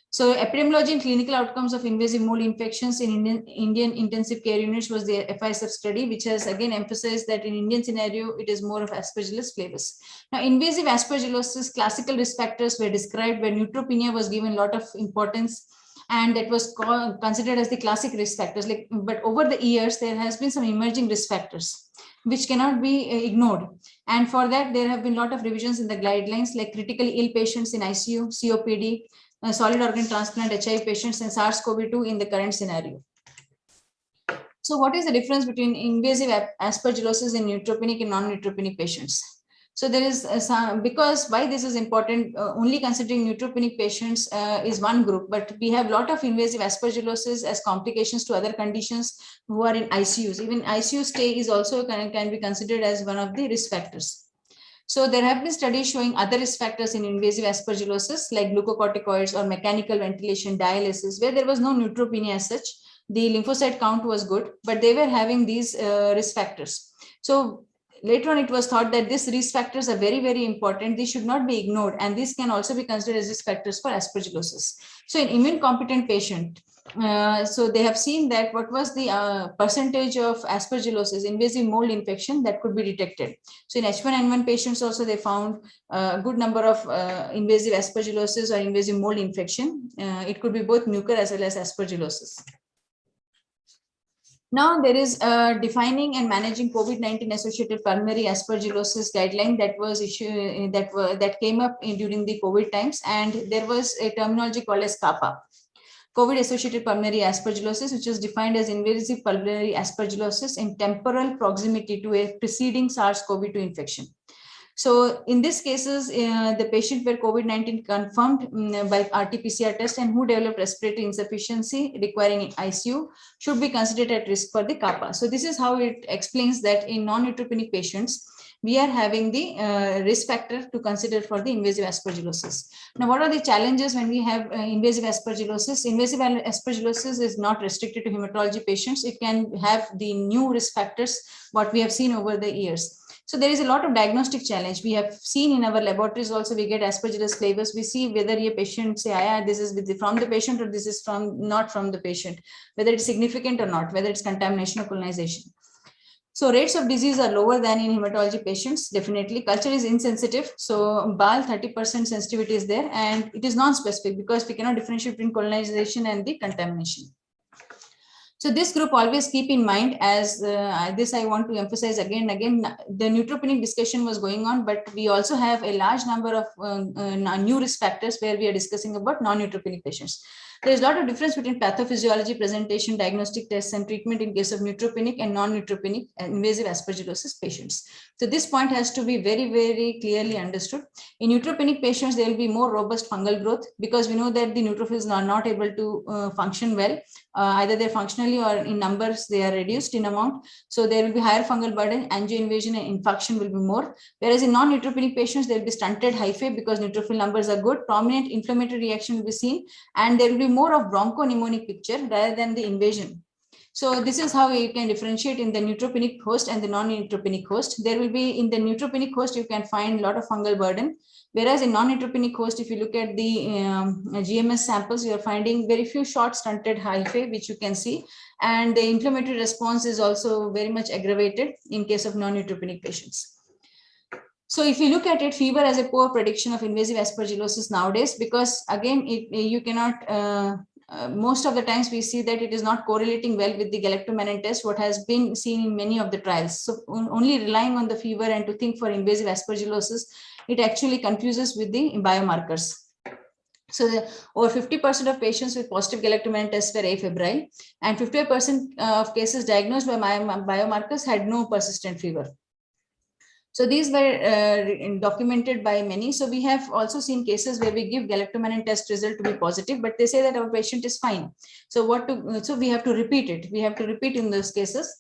So epidemiology and clinical outcomes of invasive mold infections in Indian intensive care units was the FISF study, which has again emphasized that in Indian scenario, it is more of Aspergillus flavus. Now, invasive aspergillosis, classical risk factors were described where neutropenia was given a lot of importance, and that was considered as the classic risk factors. But over the years, there has been some emerging risk factors which cannot be ignored. And for that, there have been a lot of revisions in the guidelines, like critically ill patients in ICU, COPD, solid organ transplant, HIV patients, and SARS-CoV-2 in the current scenario. So what is the difference between invasive aspergillosis in neutropenic and non-neutropenic patients? So there is because why this is important, only considering neutropenic patients is one group, but we have a lot of invasive aspergillosis as complications to other conditions who are in ICUs. Even ICU stay is also can be considered as one of the risk factors. So there have been studies showing other risk factors in invasive aspergillosis like glucocorticoids or mechanical ventilation, dialysis, where there was no neutropenia as such. The lymphocyte count was good, but they were having these risk factors. So later on, it was thought that these risk factors are very, very important. These should not be ignored, and these can also be considered as risk factors for aspergillosis. So in immune competent patient, so they have seen that what was the percentage of aspergillosis, invasive mold infection that could be detected. So in H1N1 patients also they found a good number of invasive aspergillosis or invasive mold infection. It could be both mucor as well as aspergillosis. Now there is a defining and managing COVID-19 associated pulmonary aspergillosis guideline that was issued that came up during the COVID times, and there was a terminology called as CAPA, COVID-associated pulmonary aspergillosis, which is defined as invasive pulmonary aspergillosis in temporal proximity to a preceding SARS-CoV-2 infection. So in these cases, the patient were COVID-19 confirmed by RT-PCR test and who developed respiratory insufficiency requiring ICU should be considered at risk for the CAPA. So this is how it explains that in non-neutropenic patients, we are having the risk factor to consider for the invasive aspergillosis. Now, what are the challenges when we have invasive aspergillosis? Invasive aspergillosis is not restricted to hematology patients. It can have the new risk factors, what we have seen over the years. So there is a lot of diagnostic challenge. We have seen in our laboratories also, we get Aspergillus flavus. We see whether a patient say, this is from the patient or this is not from the patient, whether it's significant or not, whether it's contamination or colonization. So rates of disease are lower than in hematology patients, definitely. Culture is insensitive. So BAL 30% sensitivity is there, and it is non-specific because we cannot differentiate between colonization and the contamination. So this group always keep in mind, as this I want to emphasize again and again, the neutropenic discussion was going on, but we also have a large number of new risk factors where we are discussing about non-neutropenic patients. There is a lot of difference between pathophysiology, presentation, diagnostic tests, and treatment in case of neutropenic and non-neutropenic invasive aspergillosis patients. So this point has to be very, very clearly understood. In neutropenic patients, there will be more robust fungal growth because we know that the neutrophils are not able to function well. Either they're functionally or in numbers, they are reduced in amount. So there will be higher fungal burden, angio-invasion and infarction will be more. Whereas in non-neutropenic patients, there will be stunted hyphae because neutrophil numbers are good. Prominent inflammatory reaction will be seen, and there will be more of bronchopneumonic picture rather than the invasion. So this is how you can differentiate in the neutropenic host and the non-neutropenic host. There will be in the neutropenic host, you can find a lot of fungal burden. Whereas in non-neutropenic host, if you look at the GMS samples, you are finding very few short stunted hyphae, which you can see. And the inflammatory response is also very much aggravated in case of non-neutropenic patients. So if you look at it, fever as a poor prediction of invasive aspergillosis nowadays, because again, you cannot, most of the times we see that it is not correlating well with the galactomannan test, what has been seen in many of the trials. So only relying on the fever and to think for invasive aspergillosis, it actually confuses with the biomarkers. So over 50% of patients with positive galactomannan tests were afebrile, and 50% of cases diagnosed by biomarkers had no persistent fever. So these were documented by many. So we have also seen cases where we give galactomannan test result to be positive, but they say that our patient is fine. So so we have to repeat it. We have to repeat in those cases.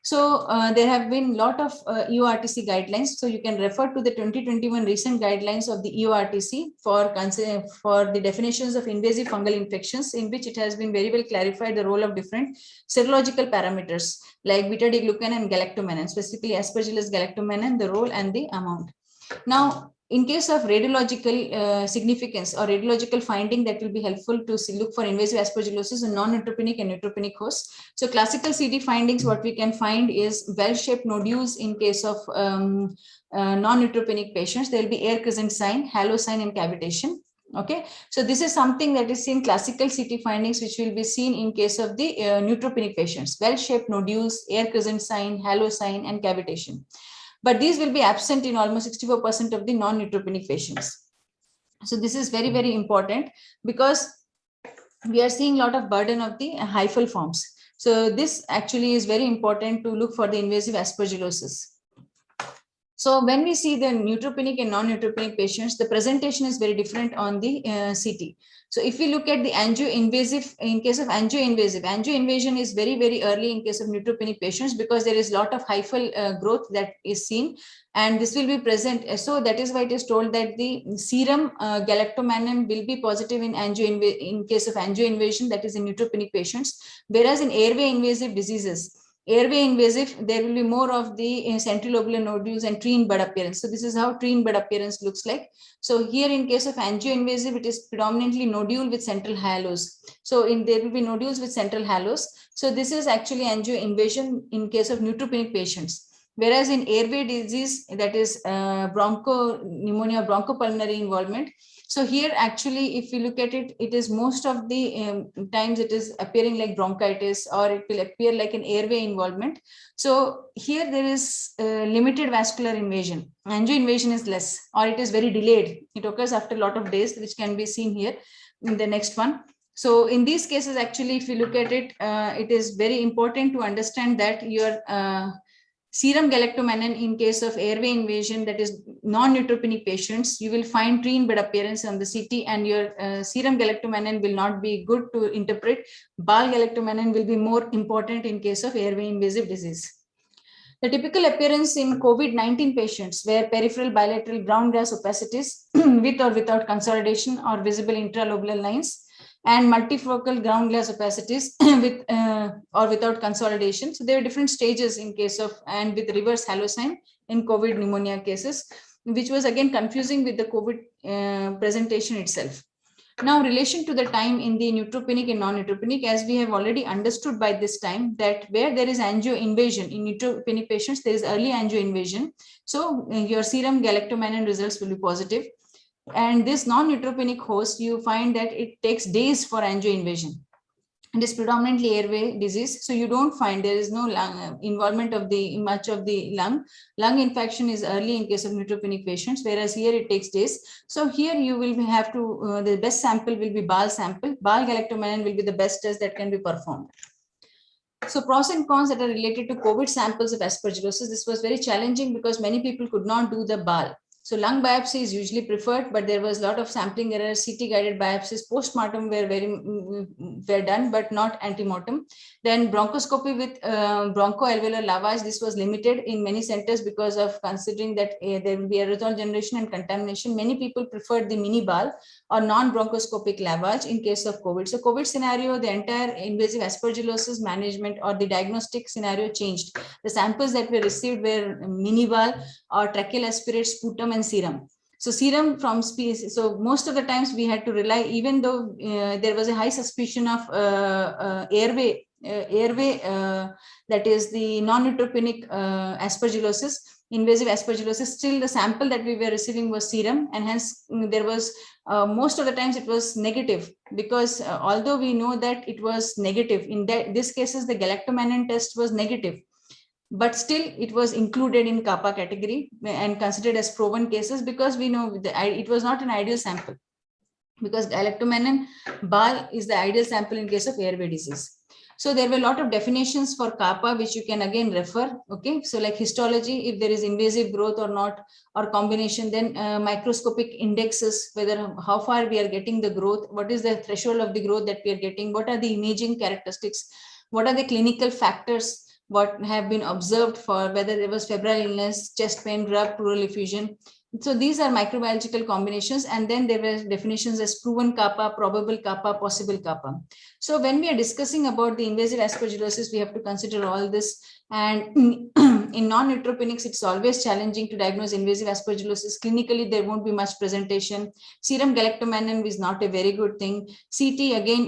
So there have been a lot of EORTC guidelines. So you can refer to the 2021 recent guidelines of the EORTC for the definitions of invasive fungal infections, in which it has been very well clarified the role of different serological parameters like beta-D-glucan and galactomannan, specifically Aspergillus galactomannan, the role and the amount. Now, in case of radiological significance or radiological finding, that will be helpful to look for invasive aspergillosis in non-neutropenic and neutropenic hosts. So classical CD findings, what we can find is well-shaped nodules in case of non-neutropenic patients. There will be air crescent sign, halo sign, and cavitation. Okay, so this is something that is seen classical CT findings, which will be seen in case of the neutropenic patients. Well-shaped nodules, air crescent sign, halo sign, and cavitation. But these will be absent in almost 64% of the non-neutropenic patients. So this is very, very important because we are seeing a lot of burden of the hyphal forms. So this actually is very important to look for the invasive aspergillosis. So when we see the neutropenic and non-neutropenic patients, the presentation is very different on the CT. So if we look at the angio-invasive, in case of angio-invasive, angio-invasion is very, very early in case of neutropenic patients because there is a lot of hyphal growth that is seen, and this will be present. So that is why it is told that the serum galactomannan will be positive in case of angio-invasion, that is in neutropenic patients, whereas in airway invasive diseases, airway invasive, there will be more of the central lobular nodules and tree in bud appearance. So this is how tree in bud appearance looks like. So here in case of angio-invasive, it is predominantly nodule with central halos. So there will be nodules with central halos. So this is actually angio-invasion in case of neutropenic patients. Whereas in airway disease, that is bronchopneumonia, bronchopulmonary involvement. So here actually, if you look at it, it is most of the times it is appearing like bronchitis, or it will appear like an airway involvement. So here there is limited vascular invasion. Angio invasion is less, or it is very delayed. It occurs after a lot of days, which can be seen here in the next one. So in these cases, actually, if you look at it, it is very important to understand that your serum galactomannan in case of airway invasion, that is non-neutropenic patients, you will find tree in bud appearance on the CT, and your serum galactomannan will not be good to interpret. BAL galactomannan will be more important in case of airway invasive disease. The typical appearance in COVID-19 patients were peripheral bilateral ground glass opacities with or without consolidation or visible intralobular lines, and multifocal ground glass opacities with or without consolidation. So there are different stages in case of, and with reverse halo sign in COVID pneumonia cases, which was again confusing with the COVID presentation itself. Now, relation to the time in the neutropenic and non-neutropenic, as we have already understood by this time that where there is angio invasion in neutropenic patients, there is early angio invasion. So your serum galactomannan results will be positive. And this non-neutropenic host, you find that it takes days for angio invasion. It is predominantly airway disease, so you don't find there is no lung involvement of the much of the lung. Lung infection is early in case of neutropenic patients, whereas here it takes days. So here you will have to the best sample will be BAL sample. BAL galactomannan will be the best test that can be performed. So pros and cons that are related to COVID samples of aspergillosis. This was very challenging because many people could not do the BAL. So lung biopsy is usually preferred, but there was a lot of sampling errors. CT guided biopsies postmortem were done, but not antemortem. Then bronchoscopy with bronchoalveolar lavage. This was limited in many centers because of considering that there will be aerosol generation and contamination. Many people preferred the mini BAL or non-bronchoscopic lavage in case of COVID. So COVID scenario, the entire invasive aspergillosis management or the diagnostic scenario changed. The samples that were received were mini BAL or tracheal aspirate, sputum and serum. So serum from species. So most of the times we had to rely, even though there was a high suspicion of airway, that is the non-neutropenic aspergillosis, invasive aspergillosis, still the sample that we were receiving was serum, and hence there was most of the times it was negative, because although we know that it was negative, in this cases the galactomannan test was negative, but still it was included in kappa category and considered as proven cases, because we know it was not an ideal sample, because galactomannan BAL is the ideal sample in case of airway disease. So there were a lot of definitions for kappa, which you can again refer. Okay, so like histology, if there is invasive growth or not, or combination, then microscopic indexes, whether how far we are getting the growth, what is the threshold of the growth that we are getting, what are the imaging characteristics, what are the clinical factors, what have been observed for whether there was febrile illness, chest pain, rub, pleural effusion. So these are microbiological combinations, and then there were definitions as proven kappa, probable kappa, possible kappa. So when we are discussing about the invasive aspergillosis, we have to consider all this. And in non-neutropenics, it's always challenging to diagnose invasive aspergillosis. Clinically, there won't be much presentation. Serum galactomannan is not a very good thing. CT, again,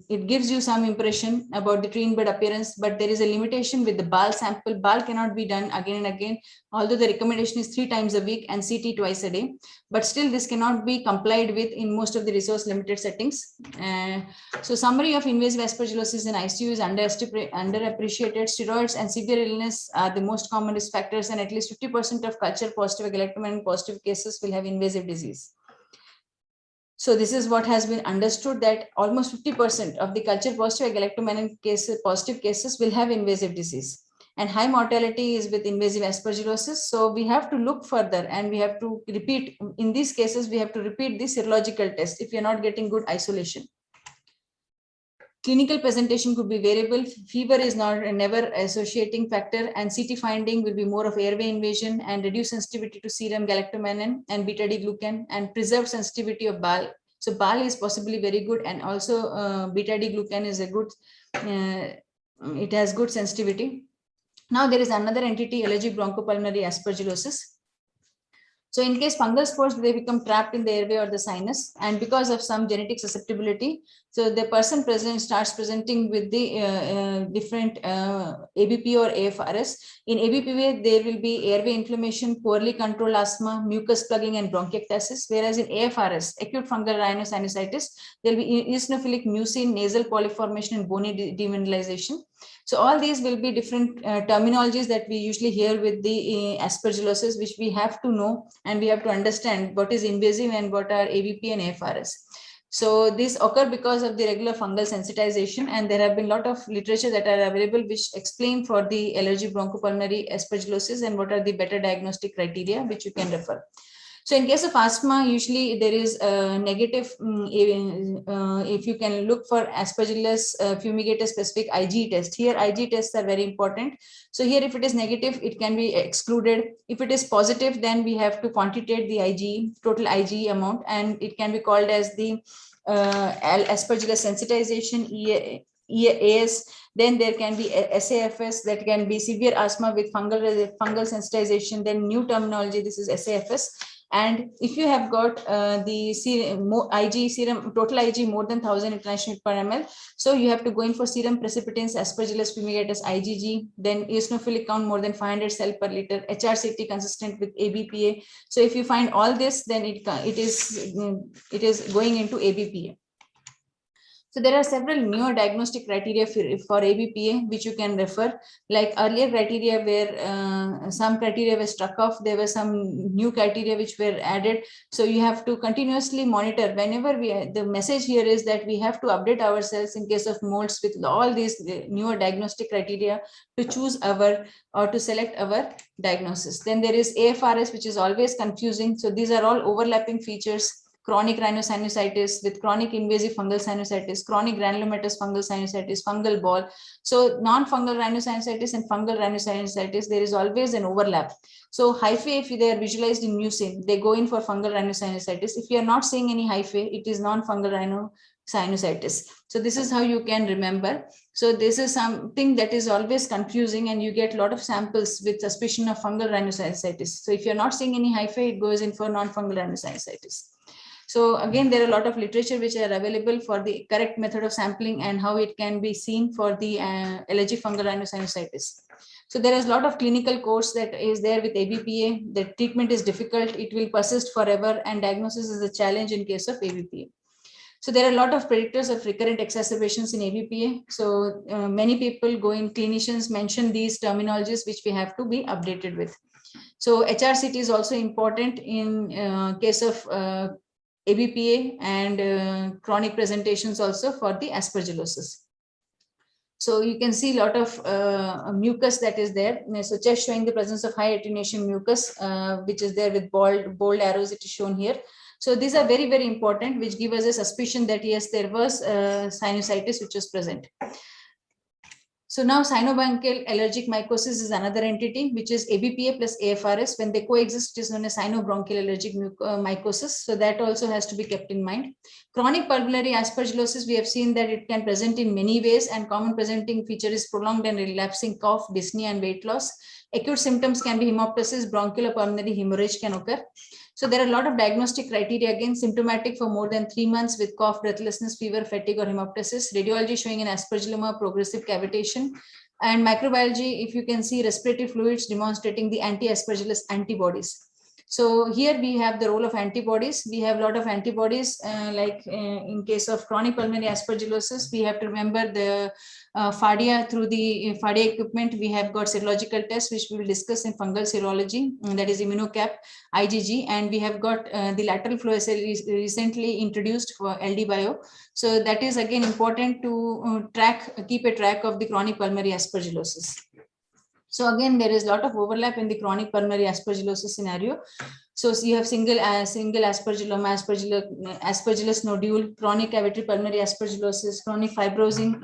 it gives you some impression about the tree in bud appearance, but there is a limitation with the BAL sample. BAL cannot be done again and again, although the recommendation is 3 times a week and CT twice a day. But still, this cannot be complied with in most of the resource limited settings. So summary of invasive aspergillosis in ICU is underappreciated. Steroids and severe illness are the most common risk factors, and at least 50% of culture positive galactomannan positive cases will have invasive disease. So this is what has been understood, that almost 50% of the culture positive galactomannan cases, positive cases will have invasive disease. And high mortality is with invasive aspergillosis. So we have to look further, and we have to repeat, in these cases, we have to repeat the serological test if you're not getting good isolation. Clinical presentation could be variable. Fever is never associating factor, and CT finding will be more of airway invasion and reduced sensitivity to serum galactomannan and beta-D glucan, and preserved sensitivity of BAL. So BAL is possibly very good, and also beta-D glucan is a good, it has good sensitivity. Now there is another entity, allergic bronchopulmonary aspergillosis. So in case fungal spores, they become trapped in the airway or the sinus, and because of some genetic susceptibility, so the person starts presenting with the different ABP or AFRS. In ABP, there will be airway inflammation, poorly controlled asthma, mucus plugging, and bronchiectasis. Whereas in AFRS, acute fungal rhinosinusitis, there will be eosinophilic mucin, nasal polyformation, and bony demineralization. So all these will be different terminologies that we usually hear with the aspergillosis, which we have to know, and we have to understand what is invasive and what are ABP and AFRS. So these occur because of the regular fungal sensitization, and there have been a lot of literature that are available which explain for the allergic bronchopulmonary aspergillosis and what are the better diagnostic criteria, which you can refer. So in case of asthma, usually there is a negative, if you can look for aspergillus fumigator specific IgE test. Here IgE tests are very important. So here if it is negative, it can be excluded. If it is positive, then we have to quantitate the IgE, total IgE amount, and it can be called as the aspergillus sensitization, AS. Then there can be SAFS, that can be severe asthma with fungal sensitization. Then new terminology, this is SAFS. And if you have got the IG serum, total IG more than 1000 international per ml, so you have to go in for serum precipitants, Aspergillus fumigatus, IgG, then eosinophilic count more than 500 cell per liter, HRCT consistent with ABPA. So if you find all this, then it is going into ABPA. So there are several newer diagnostic criteria for ABPA, which you can refer. Like earlier criteria where some criteria were struck off, there were some new criteria which were added. So you have to continuously monitor whenever the message here is that we have to update ourselves in case of molds with all these newer diagnostic criteria to choose our or to select our diagnosis. Then there is AFRS, which is always confusing. So these are all overlapping features. Chronic rhinosinusitis with chronic invasive fungal sinusitis, chronic granulomatous fungal sinusitis, fungal ball. So non-fungal rhinosinusitis and fungal rhinosinusitis, there is always an overlap. So hyphae, if they are visualized in mucin, they go in for fungal rhinosinusitis. If you are not seeing any hyphae, it is non-fungal rhinosinusitis. So this is how you can remember. So this is something that is always confusing, and you get a lot of samples with suspicion of fungal rhinosinusitis. So if you're not seeing any hyphae, it goes in for non-fungal rhinosinusitis. So again, there are a lot of literature which are available for the correct method of sampling and how it can be seen for the allergic fungal rhinosinusitis. So there is a lot of clinical course that is there with ABPA. The treatment is difficult, it will persist forever, and diagnosis is a challenge in case of ABPA. So there are a lot of predictors of recurrent exacerbations in ABPA. So many people clinicians mention these terminologies which we have to be updated with. So HRCT is also important in case of ABPA and chronic presentations also for the aspergillosis. So you can see a lot of mucus that is there. So chest showing the presence of high attenuation mucus, which is there with bold arrows, it is shown here. So these are very, very important, which give us a suspicion that yes, there was sinusitis which was present. So now cyanobronchial allergic mycosis is another entity, which is ABPA plus AFRS. When they coexist, it is known as cyanobronchial allergic mycosis. So that also has to be kept in mind. Chronic pulmonary aspergillosis, we have seen that it can present in many ways, and common presenting feature is prolonged and relapsing cough, dyspnea, and weight loss. Acute symptoms can be hemoptysis, bronchial or pulmonary hemorrhage can occur. So there are a lot of diagnostic criteria, again, symptomatic for more than 3 months with cough, breathlessness, fever, fatigue, or hemoptysis. Radiology showing an aspergilloma, progressive cavitation. And microbiology, if you can see respiratory fluids demonstrating the anti-aspergillus antibodies. So here we have the role of antibodies. We have a lot of antibodies, in case of chronic pulmonary aspergillosis, we have to remember the FADIA. Through the FADIA equipment, we have got serological tests, which we will discuss in fungal serology, that is immunocap, IgG, and we have got the lateral flow assay recently introduced for LD bio. So that is again important to keep a track of the chronic pulmonary aspergillosis. So again, there is a lot of overlap in the chronic pulmonary aspergillosis scenario. So you have single aspergilloma, aspergillus nodule, chronic cavitary pulmonary aspergillosis, chronic fibrosing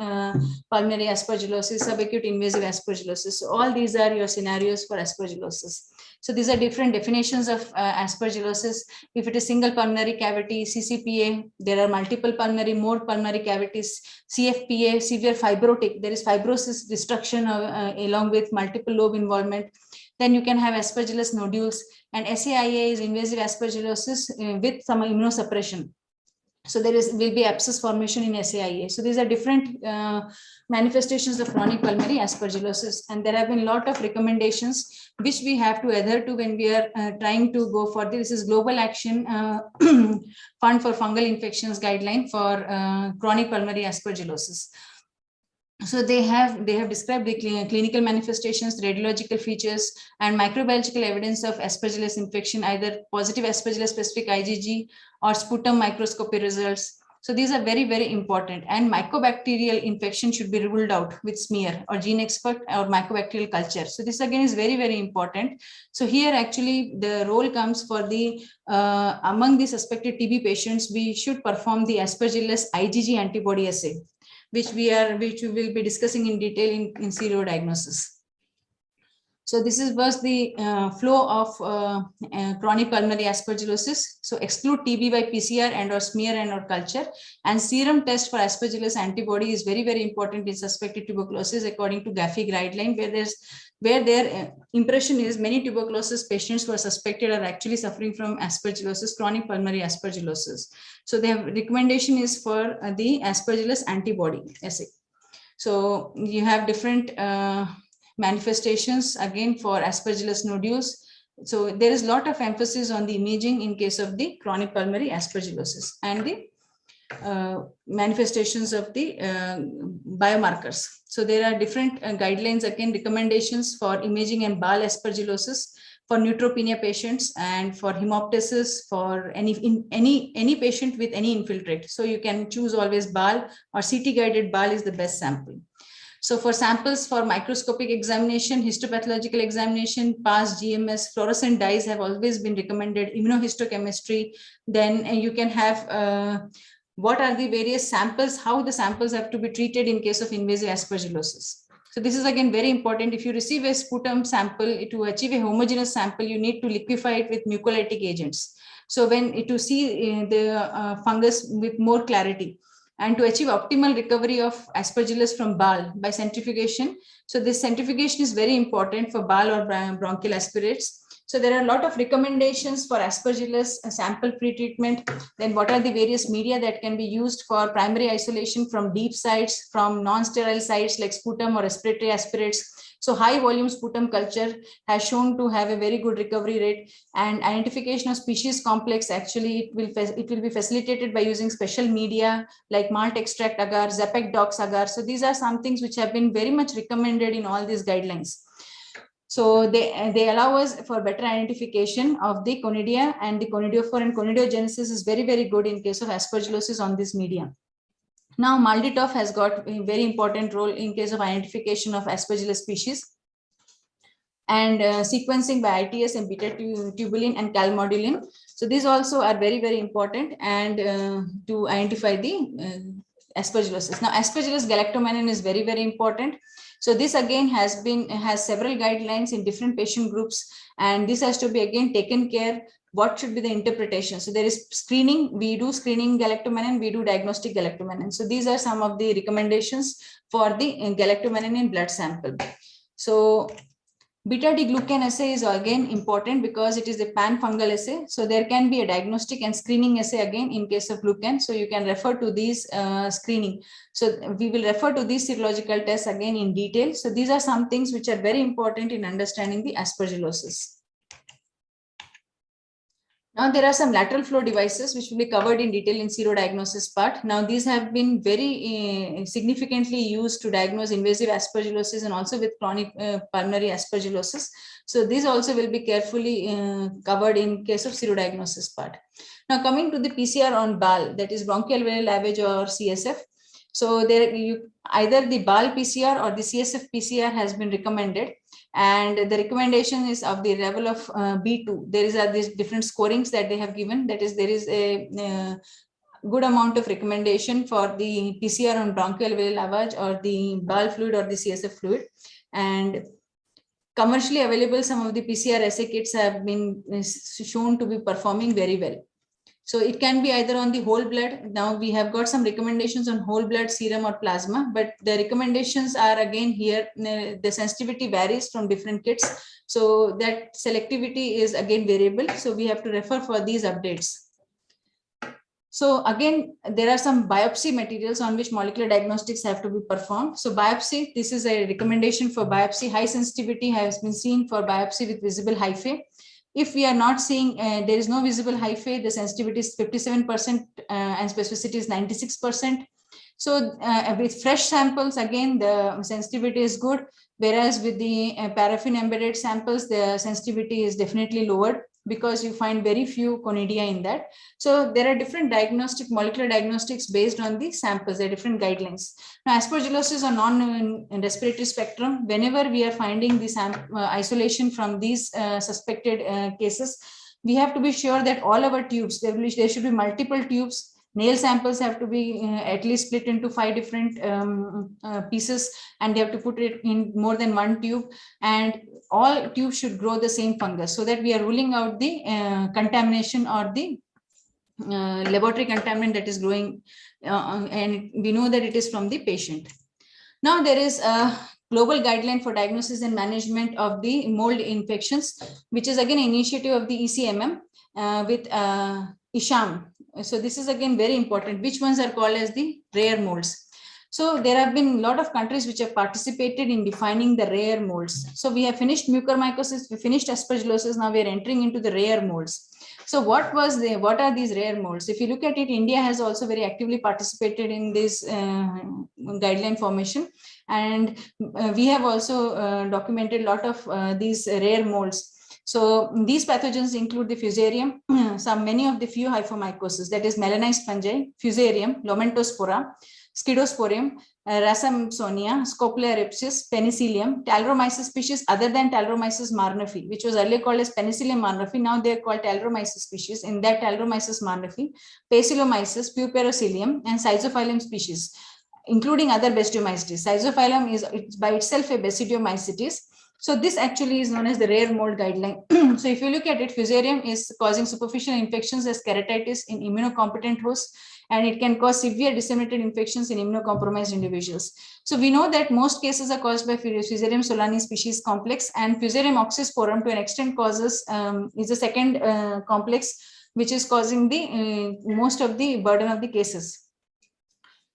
pulmonary aspergillosis, subacute invasive aspergillosis. So all these are your scenarios for aspergillosis. So these are different definitions of aspergillosis. If it is single pulmonary cavity, CCPA, there are multiple pulmonary, more pulmonary cavities, CFPA, severe fibrotic, there is fibrosis destruction along with multiple lobe involvement. Then you can have aspergillus nodules, and SAIA is invasive aspergillosis with some immunosuppression. So there will be abscess formation in SAIA. So these are different manifestations of chronic pulmonary aspergillosis, and there have been a lot of recommendations which we have to adhere to when we are trying to go for this. Is Global Action Fund for Fungal Infections guideline for chronic pulmonary aspergillosis. So they have described the clinical manifestations, radiological features, and microbiological evidence of aspergillus infection, either positive aspergillus specific IgG or sputum microscopy results. So these are very, very important, and mycobacterial infection should be ruled out with smear or gene expert or mycobacterial culture. So this again is very, very important. So here actually the role comes for the among the suspected TB patients, we should perform the aspergillus IgG antibody assay, which we will be discussing in detail in serial diagnosis. So this was the flow of chronic pulmonary aspergillosis. So exclude TB by PCR and or smear and or culture, and serum test for aspergillus antibody is very, very important in suspected tuberculosis according to Gaffey guideline, where there's where their impression is many tuberculosis patients who are suspected are actually suffering from aspergillosis, chronic pulmonary aspergillosis. So their recommendation is for the aspergillus antibody assay. So you have different manifestations again for aspergillus nodules. So there is a lot of emphasis on the imaging in case of the chronic pulmonary aspergillosis and the manifestations of the biomarkers. So there are different guidelines, again, recommendations for imaging and BAL aspergillosis for neutropenia patients and for hemoptysis for any patient with any infiltrate. So you can choose always BAL, or CT guided BAL is the best sample. So for samples for microscopic examination, histopathological examination, PAS, GMS, fluorescent dyes have always been recommended, immunohistochemistry. Then you can have what are the various samples, how the samples have to be treated in case of invasive aspergillosis. So this is again very important. If you receive a sputum sample, to achieve a homogeneous sample, you need to liquefy it with mucolytic agents. So when to see the fungus with more clarity, and to achieve optimal recovery of aspergillus from BAL by centrifugation. So this centrifugation is very important for BAL or bronchial aspirates. So there are a lot of recommendations for aspergillus sample pre-treatment. Then what are the various media that can be used for primary isolation from deep sites, from non-sterile sites like sputum or respiratory aspirates. So high volume sputum culture has shown to have a very good recovery rate, and identification of species complex, actually it will be facilitated by using special media like malt extract agar, Zapec dox agar. So these are some things which have been very much recommended in all these guidelines. So they allow us for better identification of the conidia, and the conidiophore and conidiogenesis is very, very good in case of aspergillosis on this media. Now, MALDI-TOF has got a very important role in case of identification of aspergillus species, and sequencing by ITS and beta tubulin and calmodulin. So these also are very, very important, and to identify the aspergillosis. Now, Aspergillus galactomannan is very, very important. So this again has several guidelines in different patient groups, and this has to be again taken care. What should be the interpretation? So there is screening. We do screening galactomannan, we do diagnostic galactomannan. So these are some of the recommendations for the galactomannan in blood sample. So beta-D-glucan assay is again important because it is a pan-fungal assay. So there can be a diagnostic and screening assay again in case of glucan. So you can refer to these screening. So we will refer to these serological tests again in detail. So these are some things which are very important in understanding the aspergillosis. Now there are some lateral flow devices which will be covered in detail in serodiagnosis part. Now these have been very significantly used to diagnose invasive aspergillosis and also with chronic pulmonary aspergillosis. So these also will be carefully covered in case of serodiagnosis part. Now coming to the PCR on BAL, that is bronchoalveolar lavage or CSF. So there either the BAL PCR or the CSF PCR has been recommended. And the recommendation is of the level of B2. There is these different scorings that they have given. That is, there is a good amount of recommendation for the PCR on bronchoalveolar lavage or the BAL fluid or the CSF fluid. And commercially available, some of the PCR assay kits have been shown to be performing very well. So it can be either on the whole blood. Now we have got some recommendations on whole blood, serum or plasma, but the recommendations are again here, the sensitivity varies from different kits. So that selectivity is again variable. So we have to refer for these updates. So again, there are some biopsy materials on which molecular diagnostics have to be performed. So biopsy, this is a recommendation for biopsy. High sensitivity has been seen for biopsy with visible hyphae. If we are not seeing, there is no visible hyphae, the sensitivity is 57% and specificity is 96%. So with fresh samples, again, the sensitivity is good, whereas with the paraffin embedded samples, the sensitivity is definitely lowered because you find very few conidia in that. So there are different molecular diagnostics based on the samples, there are different guidelines. Now, aspergillosis or non-respiratory spectrum, whenever we are finding this isolation from these suspected cases, we have to be sure that all our tubes, there should be multiple tubes. Nail samples have to be at least split into 5 different pieces, and they have to put it in more than one tube, and all tubes should grow the same fungus, so that we are ruling out the contamination or the laboratory contaminant that is growing, and we know that it is from the patient. Now there is Global Guideline for Diagnosis and Management of the Mold Infections, which is again an initiative of the ECMM with ISHAM. So this is again very important. Which ones are called as the rare molds? So there have been a lot of countries which have participated in defining the rare molds. So we have finished mucormycosis, we finished aspergillosis, now we are entering into the rare molds. So what are these rare molds? If you look at it, India has also very actively participated in this guideline formation. And we have also documented a lot of these rare molds. So these pathogens include the Fusarium, many of the few hyphomycosis, that is melanized fungi, Fusarium, Lomentospora, Schistosporium, Rasamsonia, Scopula ripsis, Penicillium, Talromyces species other than Talromyces marnofi, which was earlier called as Penicillium marnofi. Now they are called Talromyces species. In that, Talromyces marnofi, Pacillomyces, Puperocillium, and Schizophyllum species, including other Basidiomycetes. Schizophyllum is by itself a Basidiomycetes. So this actually is known as the rare mold guideline. So if you look at it, Fusarium is causing superficial infections as keratitis in immunocompetent hosts, and it can cause severe disseminated infections in immunocompromised individuals. So we know that most cases are caused by Fusarium solani species complex, and Fusarium oxysporum to an extent causes is the second complex which is causing the most of the burden of the cases.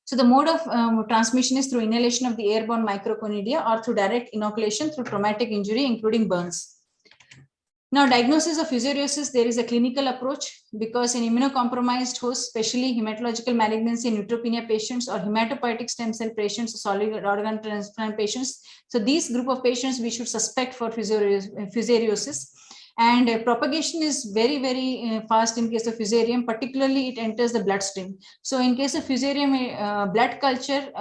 So the mode of transmission is through inhalation of the airborne microconidia or through direct inoculation through traumatic injury, including burns. Now, diagnosis of fusariosis, there is a clinical approach because in immunocompromised hosts, especially hematological malignancy in neutropenia patients or hematopoietic stem cell patients, solid organ transplant patients. So these group of patients we should suspect for fusariosis. And propagation is very, very fast in case of Fusarium, particularly it enters the bloodstream. So in case of Fusarium, blood culture,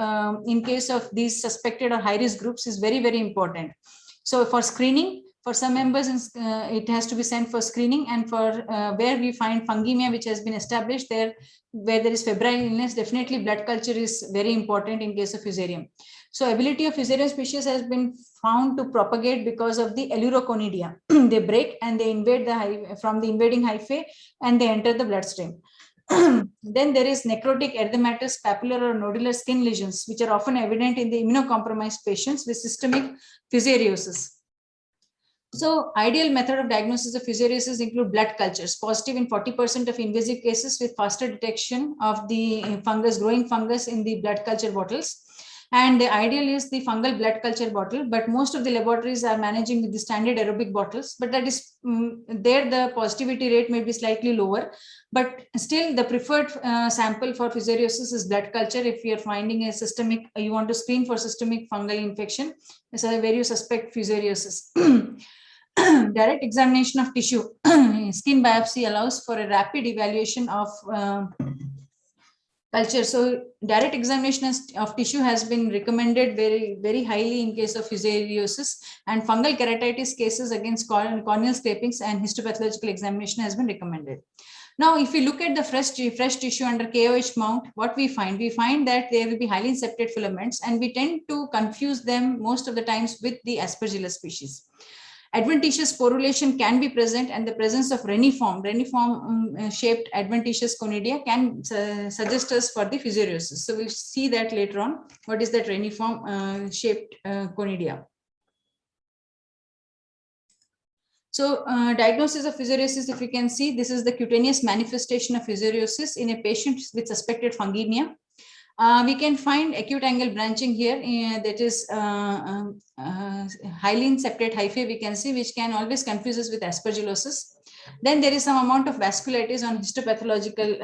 in case of these suspected or high-risk groups is very, very important. So for screening, for some members, it has to be sent for screening, and for where we find fungemia, which has been established there, where there is febrile illness, definitely blood culture is very important in case of Fusarium. So ability of Fusarium species has been found to propagate because of the Alluroconidia. They break and they invade from the invading hyphae and they enter the bloodstream. Then there is necrotic erythematous, papular or nodular skin lesions, which are often evident in the immunocompromised patients with systemic fusariosis. So ideal method of diagnosis of fusariosis include blood cultures, positive in 40% of invasive cases with faster detection of the fungus, growing fungus in the blood culture bottles. And the ideal is the fungal blood culture bottle, but most of the laboratories are managing with the standard aerobic bottles, but that is there the positivity rate may be slightly lower, but still the preferred sample for fusariosis is blood culture. If you are finding a systemic, you want to screen for systemic fungal infection, so where you suspect fusariosis. Direct examination of tissue, skin biopsy allows for a rapid evaluation of culture. So direct examination of tissue has been recommended very, very highly in case of fusariosis, and fungal keratitis cases against corneal scrapings and histopathological examination has been recommended. Now, if we look at the fresh tissue under KOH mount, what we find that there will be highly incepted filaments, and we tend to confuse them most of the times with the Aspergillus species. Adventitious sporulation can be present, and the presence of reniform shaped adventitious conidia can suggest us for the fusariosis. So we'll see that later on. What is that reniform shaped conidia? So diagnosis of fusariosis, if you can see, this is the cutaneous manifestation of fusariosis in a patient with suspected fungemia. We can find acute angle branching here, that is hyaline septate hyphae we can see, which can always confuse us with aspergillosis. Then there is some amount of vasculitis on histopathological,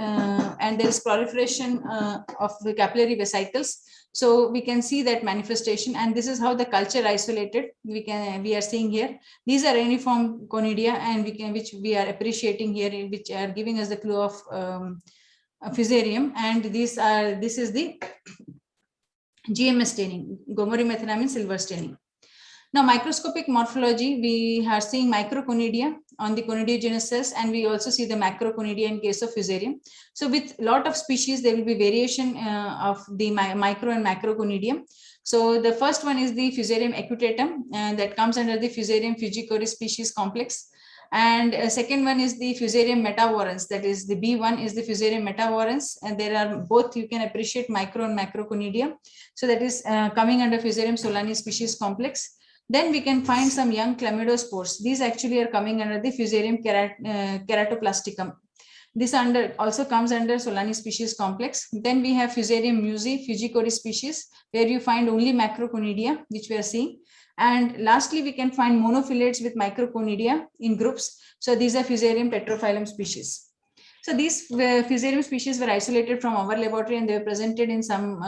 and there is proliferation of the capillary vesicles. So we can see that manifestation, and this is how the culture isolated we are seeing here. These are reniform conidia, and which we are appreciating here, which are giving us the clue of Fusarium, and this is the GMS staining, gomorymethylamine silver staining. Now, microscopic morphology, we are seeing microconidia on the conidiogenous cells, and we also see the macroconidia in case of Fusarium. So with a lot of species, there will be variation of the micro and macroconidium. So the first one is the Fusarium acutatum, that comes under the Fusarium fujicoris species complex. And second one is the Fusarium metavorans, that is the B1 is the Fusarium metavorans, and there are both, you can appreciate, micro and macroconidia. So that is coming under Fusarium solani species complex. Then we can find some young chlamydospores. These actually are coming under the Fusarium keratoplasticum. This also comes under Solani species complex. Then we have Fusarium musi, fujikori species, where you find only macroconidia, which we are seeing. And lastly, we can find monophylletes with microconidia in groups. So these are Fusarium tetraphyllum species. So these Fusarium species were isolated from our laboratory and they were presented in some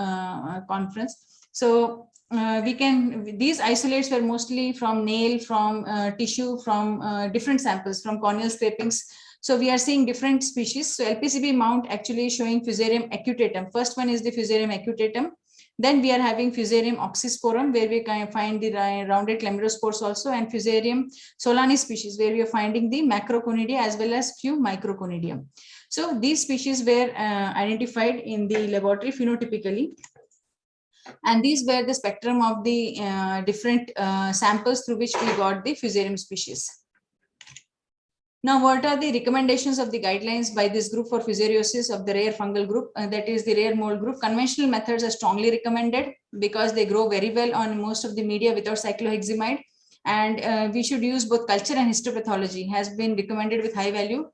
conference. So these isolates were mostly from nail, from tissue, from different samples, from corneal scrapings. So we are seeing different species. So LPCB mount actually showing Fusarium acutatum. First one is the Fusarium acutatum. Then we are having Fusarium oxysporum, where we can find the rounded chlamydospores also, and Fusarium solani species, where we are finding the macroconidia as well as few microconidia. So these species were identified in the laboratory phenotypically. And these were the spectrum of the different samples through which we got the Fusarium species. Now, what are the recommendations of the guidelines by this group for fusariosis of the rare fungal group, that is the rare mold group? Conventional methods are strongly recommended because they grow very well on most of the media without cycloheximide. And we should use both culture and histopathology, has been recommended with high value.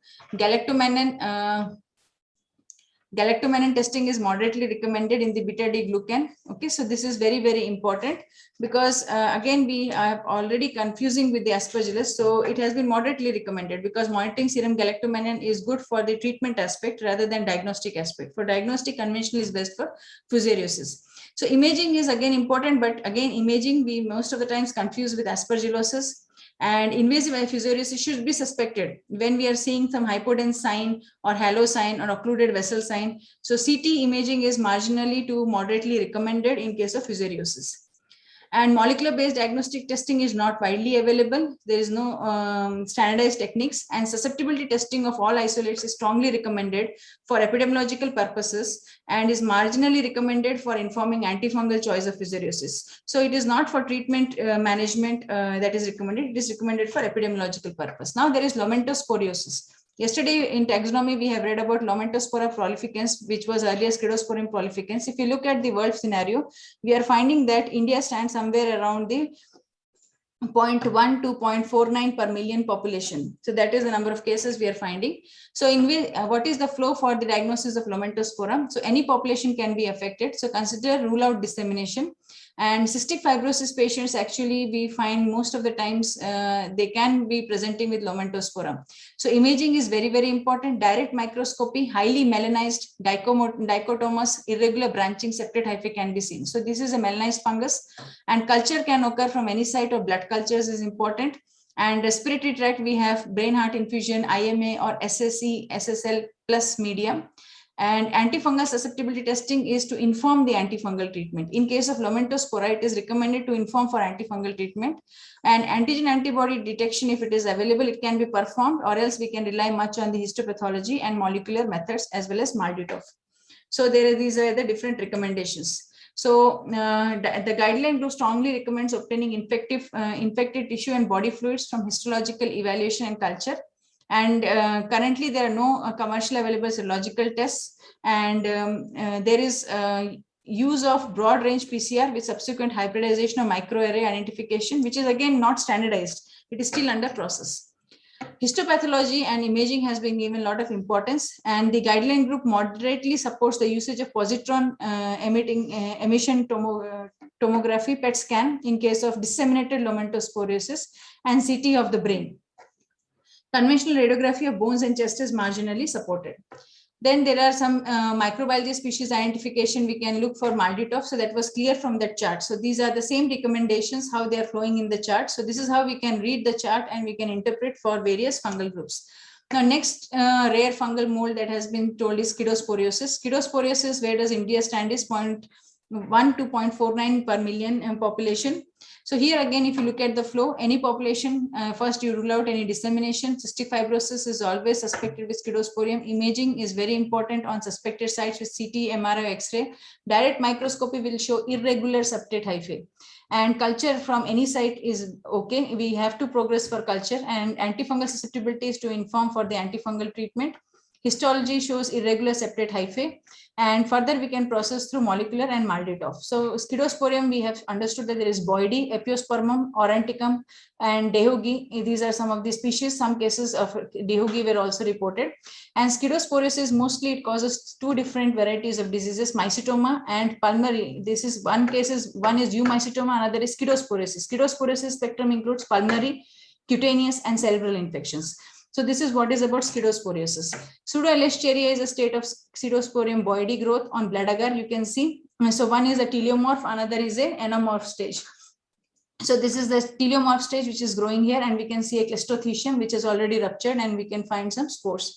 Galactomannan testing is moderately recommended in the beta-D-glucan. Okay, so this is very, very important because again, we are already confusing with the aspergillus. So it has been moderately recommended because monitoring serum galactomannan is good for the treatment aspect rather than diagnostic aspect. For diagnostic, conventional is best for fusariosis. So imaging is again important, but again, imaging we most of the times confuse with aspergillosis. And invasive fusariosis should be suspected when we are seeing some hypodense sign or halo sign or occluded vessel sign. So CT imaging is marginally to moderately recommended in case of fusariosis. And molecular-based diagnostic testing is not widely available. There is no standardized techniques, and susceptibility testing of all isolates is strongly recommended for epidemiological purposes and is marginally recommended for informing antifungal choice of fusariosis. So it is not for treatment management that is recommended. It is recommended for epidemiological purpose. Now there is lomentosporiosis. Yesterday in taxonomy, we have read about Lomentospora prolificans, which was earlier Scedosporium prolificans. If you look at the world scenario, we are finding that India stands somewhere around the 0.1 to 0.49 per million population. So that is the number of cases we are finding. So what is the flow for the diagnosis of Lomentospora? So any population can be affected. So consider rule out dissemination. And cystic fibrosis patients, actually, we find most of the times they can be presenting with Lomentospora. So imaging is very, very important. Direct microscopy, highly melanized, dichotomous, irregular branching septate hyphae can be seen. So this is a melanized fungus, and culture can occur from any site, or blood cultures is important. And respiratory tract, we have brain heart infusion, IMA or SSE, SSL plus medium. And antifungal susceptibility testing is to inform the antifungal treatment. In case of Lomentospora, it is recommended to inform for antifungal treatment. And antigen antibody detection, if it is available, it can be performed, or else we can rely much on the histopathology and molecular methods as well as Malditov. So these are the different recommendations. So the guideline group strongly recommends obtaining infected tissue and body fluids from histological evaluation and culture. And currently there are no commercial available serological tests, and there is use of broad range PCR with subsequent hybridization of microarray identification, which is again not standardized. It is still under process. Histopathology and imaging has been given a lot of importance, and the guideline group moderately supports the usage of positron emission tomography PET scan in case of disseminated Lomentosporiosis and CT of the brain. Conventional radiography of bones and chest is marginally supported. Then there are some microbiology species identification. We can look for Malditov. So that was clear from that chart. So these are the same recommendations, how they are flowing in the chart. So this is how we can read the chart and we can interpret for various fungal groups. Now, next rare fungal mold that has been told is Scedosporiosis. Scedosporiosis, where does India stand, is 0.1 to 0.49 per million population. So here again, if you look at the flow, any population, first you rule out any dissemination. Cystic fibrosis is always suspected with Scedosporium. Imaging is very important on suspected sites with CT, MRI, X-ray. Direct microscopy will show irregular septate hyphae. and culture from any site is okay. We have to progress for culture, and antifungal susceptibility is to inform for the antifungal treatment. Histology shows irregular septate hyphae, and further we can process through molecular and Malditoff. So Schistosporium, we have understood that there is Boydii, Epiospermum, Auranticum, and Dehugi. These are some of the species. Some cases of Dehugi were also reported. And Schistosporiosis, mostly it causes two different varieties of diseases, mycetoma and pulmonary. This is one is eumycetoma, another is Schistosporiosis. Schistosporiosis spectrum includes pulmonary, cutaneous, and cerebral infections. So this is what is about schistosporiosis. Pseudo-Escherichia is a state of Schistosporium boydii growth on blood agar. You can see. So one is a teleomorph, another is a anomorph stage. So this is the teleomorph stage which is growing here, and we can see a clestothecium which is already ruptured, and we can find some spores.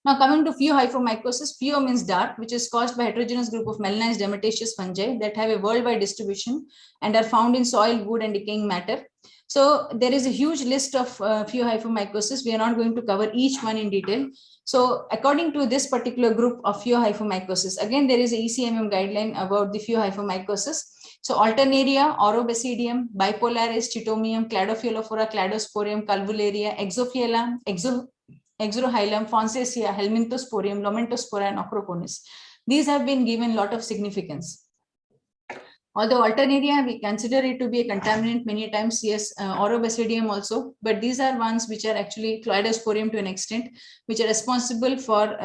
Now coming to pheohyphomycosis, pheo means dark, which is caused by heterogeneous group of melanized dermataceous fungi that have a worldwide distribution and are found in soil, wood, and decaying matter. So there is a huge list of pheohyphomycosis. We are not going to cover each one in detail. So according to this particular group of pheohyphomycosis, again, there is a ECMM guideline about the pheohyphomycosis. So Alternaria, Orobasidium, Bipolaris, Chitomium, Cladophilofora, Cladosporium, Calvularia, Exophiala, Exorohylum, Fonsesia, Helminthosporium, Lomentospora, and Acroponis. These have been given a lot of significance. Although Alternaria, we consider it to be a contaminant many times, yes, Orobasidium also, but these are ones which are actually Cladosporium to an extent, which are responsible for,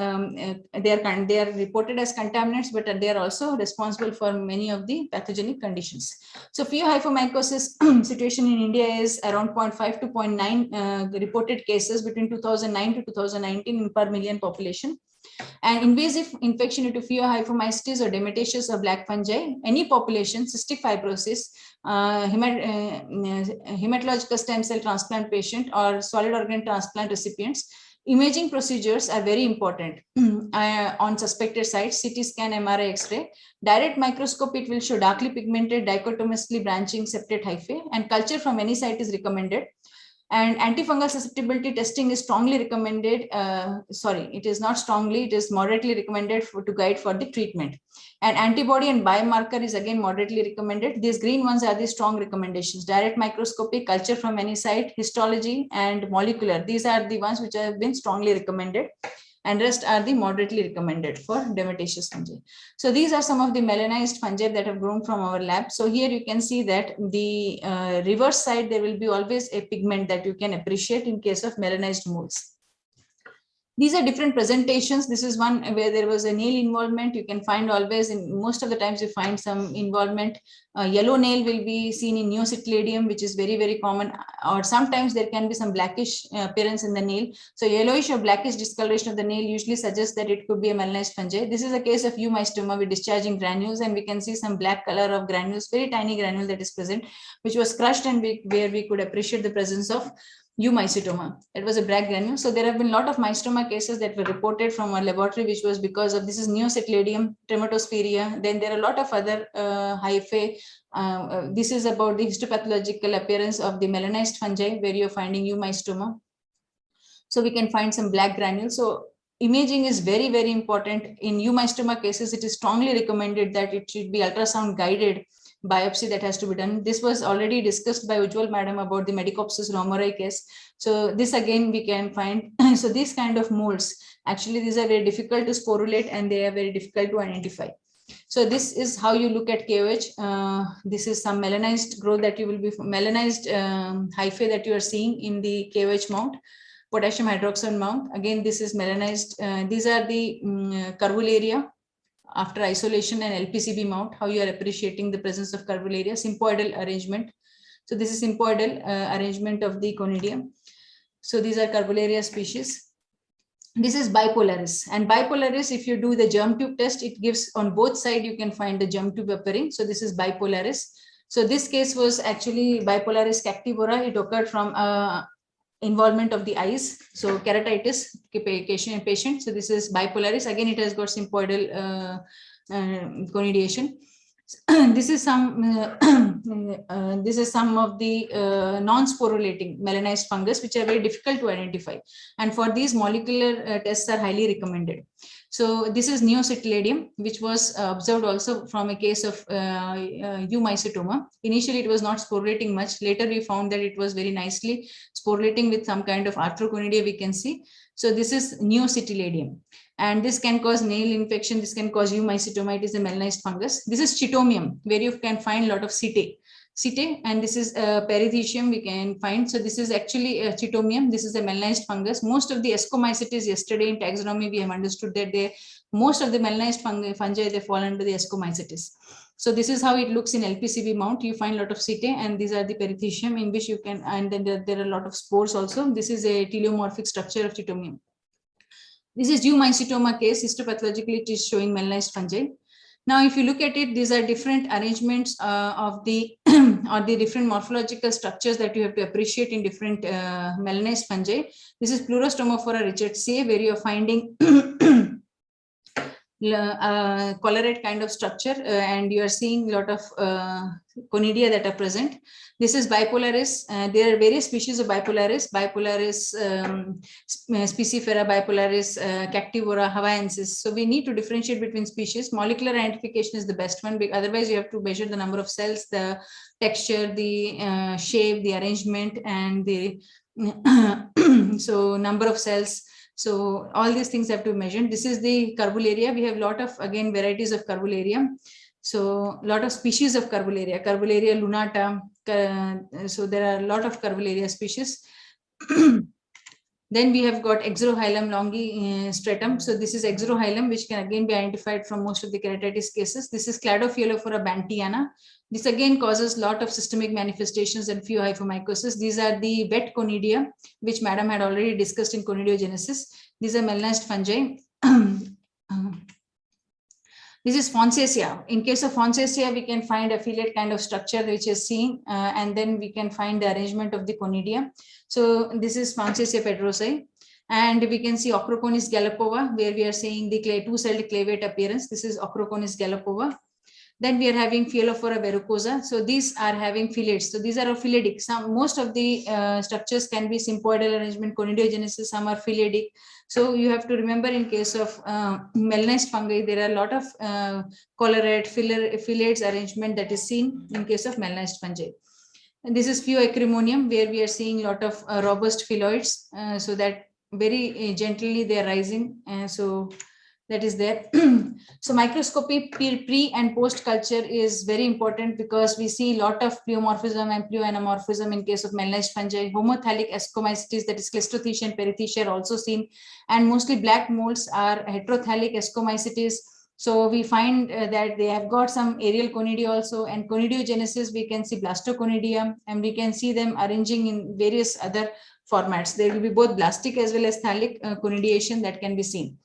they are reported as contaminants, but they are also responsible for many of the pathogenic conditions. So pheohyphomycosis situation in India is around 0.5 to 0.9 reported cases between 2009 to 2019 per million population. And invasive infection due to pheohyphomycetes or dermataceous or black fungi, any population, cystic fibrosis, hematological stem cell transplant patient, or solid organ transplant recipients, imaging procedures are very important on suspected sites, CT scan, MRI, X-ray. Direct microscope, it will show darkly pigmented, dichotomously branching septate hyphae, and culture from any site is recommended. And antifungal susceptibility testing is strongly recommended. It is not strongly, it is moderately recommended to guide for the treatment. And antibody and biomarker is again moderately recommended. These green ones are the strong recommendations. Direct microscopy, culture from any site, histology, and molecular. These are the ones which have been strongly recommended, and rest are the moderately recommended for dermataceous fungi. So these are some of the melanized fungi that have grown from our lab. So here you can see that the reverse side, there will be always a pigment that you can appreciate in case of melanized molds. These are different presentations. This is one where there was a nail involvement. You can find always, in most of the times you find some involvement. Yellow nail will be seen in Neocycladium, which is very, very common. Or sometimes there can be some blackish appearance in the nail. So yellowish or blackish discoloration of the nail usually suggests that it could be a melanized fungi. This is a case of eumystoma with discharging granules, and we can see some black color of granules, very tiny granule that is present, which was crushed, and where we could appreciate the presence of eumycetoma. It was a black granule. So there have been a lot of mystoma cases that were reported from our laboratory, which was because of, this is Neocycladium, Trematosferia. Then there are a lot of other hyphae. This is about the histopathological appearance of the melanized fungi, where you're finding eumystoma. So we can find some black granules. So imaging is very, very important. In eumystoma cases, it is strongly recommended that it should be ultrasound guided biopsy that has to be done. This was already discussed by Ujjwal madam about the Medicopsis romorai case. So this again we can find. So these kind of molds, actually these are very difficult to sporulate, and they are very difficult to identify. So this is how you look at KOH. This is some melanized growth that you will be, melanized hyphae that you are seeing in the KOH mount, potassium hydroxide mount. Again, this is melanized. These are the curvularia after isolation and LPCB mount, how you are appreciating the presence of curvularia, symphoidal arrangement. So this is symphoidal arrangement of the conidium. So these are curvularia species. This is bipolaris, and bipolaris, if you do the germ tube test, it gives on both sides, you can find the germ tube appearing. So this is bipolaris. So this case was actually bipolaris cactivora. It occurred from involvement of the eyes, so keratitis patient. So this is bipolaris. Again, it has got symphoidal conidiation. This is some this is some of the non-sporulating melanized fungus which are very difficult to identify, and for these molecular tests are highly recommended. So this is Neocytiladium, which was observed also from a case of eumycetoma. Initially, it was not sporulating much. Later, we found that it was very nicely sporulating with some kind of arthroconidia we can see. So this is Neocytiladium. And this can cause nail infection. This can cause eumycetoma. It is a melanized fungus. This is Chitomium, where you can find a lot of setae. And this is perithecium we can find. So this is actually a Chitomium. This is a melanized fungus. Most of the Ascomycetes, yesterday in taxonomy, we have understood that most of the melanized fungi, they fall under the Ascomycetes. So this is how it looks in LPCB mount. You find a lot of setae, and these are the perithecium in which you can, and then there are a lot of spores also. This is a teleomorphic structure of Chitomium. This is eumycetoma case. Histopathologically, it is showing melanized fungi. Now, if you look at it, these are different arrangements of the or the different morphological structures that you have to appreciate in different melanized fungi. This is Pleurostomophora richardsiae, where you are finding collarate kind of structure, and you are seeing a lot of conidia that are present. This is Bipolaris. There are various species of Bipolaris, Spicifera, Bipolaris, Cactivora, Hawaiiensis. So we need to differentiate between species. Molecular identification is the best one. Otherwise, you have to measure the number of cells, the texture, the shape, the arrangement, and the so number of cells. So all these things have to be measured. This is the Carvularia. We have a lot of, again, varieties of Carvularia. So a lot of species of Carvularia, Carvularia lunata. So there are a lot of Carvularia species. Then we have got Exorohylum longistratum. So this is Exorohylum, which can again be identified from most of the keratitis cases. This is Cladophilophora bantiana. This again causes a lot of systemic manifestations and pheohyphomycosis. These are the wet conidia, which Madam had already discussed in conidiogenesis. These are melanized fungi. This is Fonsesia. In case of Fonsesia, we can find a fillet kind of structure which is seen, and then we can find the arrangement of the conidia. So this is Fonsesia pedrosae. And we can see Ochroconis gallopova, where we are seeing the two-celled clavate appearance. This is Ochroconis gallopova. Then we are having Phyalophora verrucosa. So these are having fillets. So these are phylladic. Most of the structures can be symphoidal arrangement, conidiogenesis, some are filladic. So you have to remember, in case of melanized fungi, there are a lot of collarate, fillets arrangement that is seen in case of melanized fungi. And this is Pheoacrimonium, where we are seeing a lot of robust phylloids, so that very gently they are rising. So that is there. So microscopy pre and post culture is very important, because we see a lot of pleomorphism and pleoanamorphism in case of melanized fungi. Homothallic Ascomycetes, that is Cleistothecia and Perithecia, are also seen, and mostly black molds are heterothallic Ascomycetes. So we find that they have got some aerial conidia also, and conidiogenesis, we can see blastoconidia, and we can see them arranging in various other formats. There will be both blastic as well as thallic conidiation that can be seen.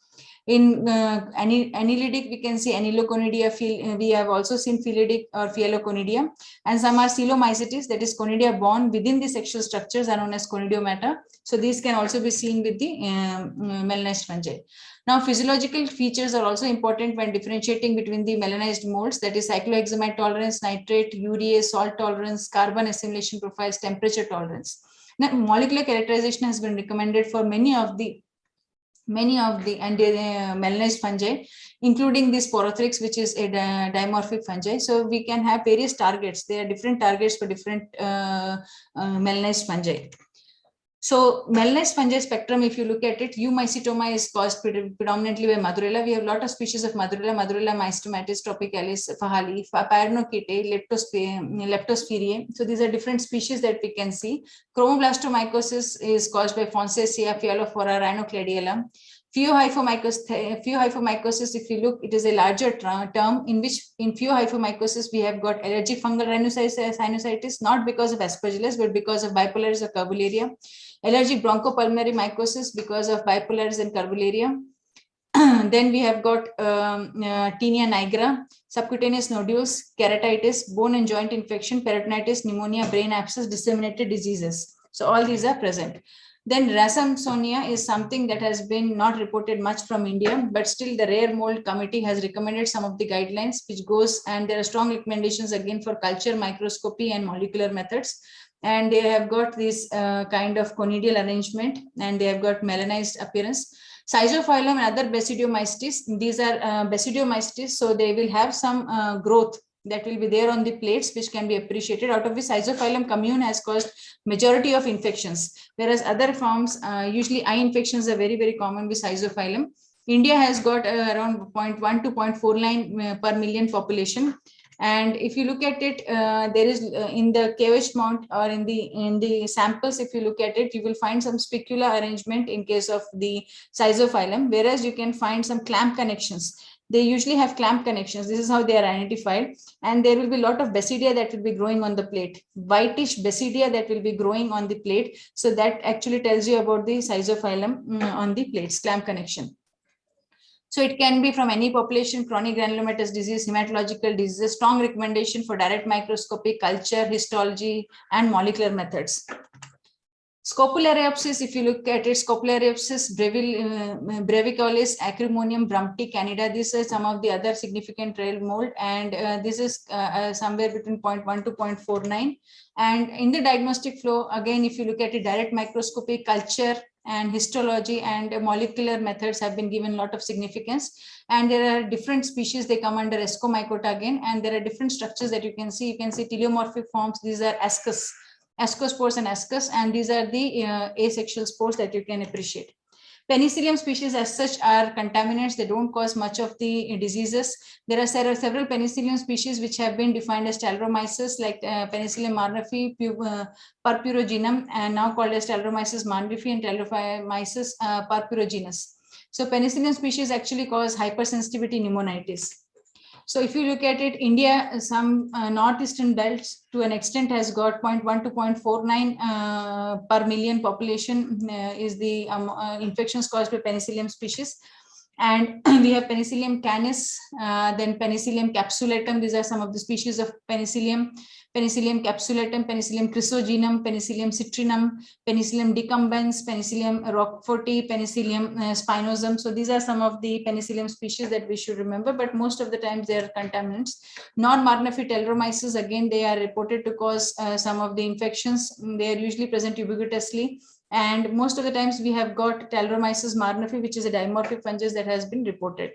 In annelidic, we can see anneloconidia. We have also seen phyllidic or phyaloconidia, and some are coelomycetes, that is conidia born within the sexual structures, are known as conidiomata. So these can also be seen with the melanized fungi. Now, physiological features are also important when differentiating between the melanized molds, that is cyclohexamide tolerance, nitrate, urease, salt tolerance, carbon assimilation profiles, temperature tolerance. Now, molecular characterization has been recommended for many of the melanized fungi, including this Porothrix, which is a dimorphic fungi. So we can have various targets. There are different targets for different melanized fungi. So melanized fungi spectrum, if you look at it, eumycetoma is caused predominantly by Madurella. We have a lot of species of Madurella mystomatis, tropicalis, fahali, Pyrenochaetae, Leptosphaeriae. So these are different species that we can see. Chromoblastomycosis is caused by Fonsesia, Phyalophora, Rhinocladiella. Pheohyphomycosis, if you look, it is a larger term, in which in pheohyphomycosis we have got allergic fungal rhinosinusitis, not because of Aspergillus, but because of Bipolaris or Carvularia. Allergic bronchopulmonary mycosis because of Bipolaris and Carvularia. Then we have got Tinea nigra, subcutaneous nodules, keratitis, bone and joint infection, peritonitis, pneumonia, brain abscess, disseminated diseases. So all these are present. Then Rasamsonia is something that has been not reported much from India, but still the Rare Mold Committee has recommended some of the guidelines, which goes, and there are strong recommendations again for culture, microscopy, and molecular methods. And they have got this kind of conidial arrangement, and they have got melanized appearance. Schizophyllum and other Basidiomycetes, these are Basidiomycetes, so they will have some growth that will be there on the plates, which can be appreciated. Out of the Schizophyllum commune has caused majority of infections, whereas other forms, usually eye infections are very, very common with Schizophyllum. India has got around 0.1 to 0.49 per million population. And if you look at it, there is in the cavage mount or in the samples, if you look at it, you will find some spicula arrangement in case of the Schizophyllum, whereas you can find some clamp connections. They usually have clamp connections. This is how they are identified. And there will be a lot of basidia that will be growing on the plate, whitish basidia that will be growing on the plate. So that actually tells you about the Schizophyllum on the plates, clamp connection. So it can be from any population, chronic granulomatous disease, hematological diseases, strong recommendation for direct microscopy, culture, histology, and molecular methods. Scopulariopsis, if you look at it, Scopulariopsis, brevicolis, Acrimonium, Brumpty, Candida, these are some of the other significant trail mold, and this is somewhere between 0.1 to 0.49. And in the diagnostic flow, again, if you look at it, direct microscopy, culture, and histology and molecular methods have been given a lot of significance. And there are different species, they come under Ascomycota again, and there are different structures that you can see. You can see teleomorphic forms, these are ascospores and ascus, and these are the asexual spores that you can appreciate. Penicillium species as such are contaminants. They don't cause much of the diseases. There are several penicillium species which have been defined as Talromyces, like Penicillium marnifi, purpurogenum, and now called as Talromyces marnifi and Talromyces purpurogenus. So penicillium species actually cause hypersensitivity pneumonitis. So if you look at it, India, some northeastern belts to an extent has got 0.1 to 0.49 per million population is the infections caused by penicillium species. And we have Penicillium canis, then Penicillium capsulatum. These are some of the species of Penicillium. Penicillium capsulatum, Penicillium chrysogenum, Penicillium citrinum, Penicillium decumbens, Penicillium roqueforti, Penicillium spinosum. So these are some of the penicillium species that we should remember, but most of the times they are contaminants. Non-marnifi Telromyces, again, they are reported to cause some of the infections. They are usually present ubiquitously. And most of the times we have got Talromyces marnifi, which is a dimorphic fungus that has been reported.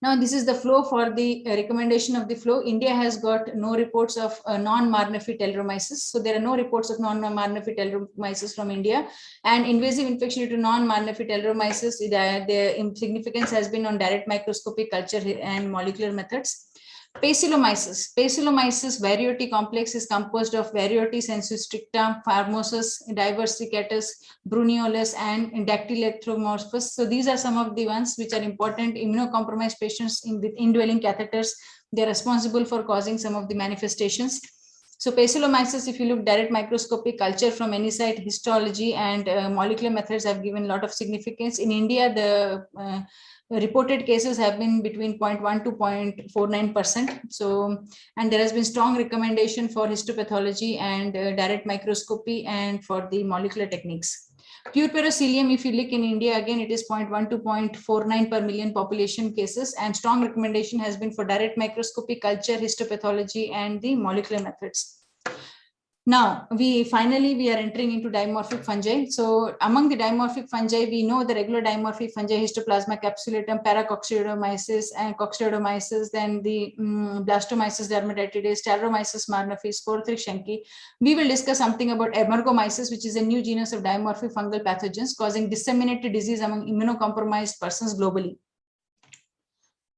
Now, this is the flow for the recommendation of the flow. India has got no reports of non-marnifi Talromyces. So there are no reports of non-marnifi Talromyces from India. And invasive infection due to non-marnifi Talromyces, the significance has been on direct microscopy, culture, and molecular methods. Pacillomyces varioti complex is composed of varioti, sensu stricta, pharmosus, diversicatus, bruneolus, and dactylectromorphus. So these are some of the ones which are important. Immunocompromised patients with indwelling catheters, they're responsible for causing some of the manifestations. So Pacillomyces, if you look direct microscopy, culture from any site, histology, and molecular methods have given a lot of significance. In India, the reported cases have been between 0.1 to 0.49%. So, and there has been strong recommendation for histopathology and direct microscopy and for the molecular techniques. Puerperocillium, if you look in India, again, it is 0.1 to 0.49 per million population cases, and strong recommendation has been for direct microscopy, culture, histopathology, and the molecular methods. Now, we are entering into dimorphic fungi. So among the dimorphic fungi, we know the regular dimorphic fungi, Histoplasma capsulatum, Paracoccidioidomyces, and Coccidioidomyces, then the Blastomyces dermatitidis, Talromyces marnifi, Sporothrix schenki. We will discuss something about Emergomyces, which is a new genus of dimorphic fungal pathogens causing disseminated disease among immunocompromised persons globally.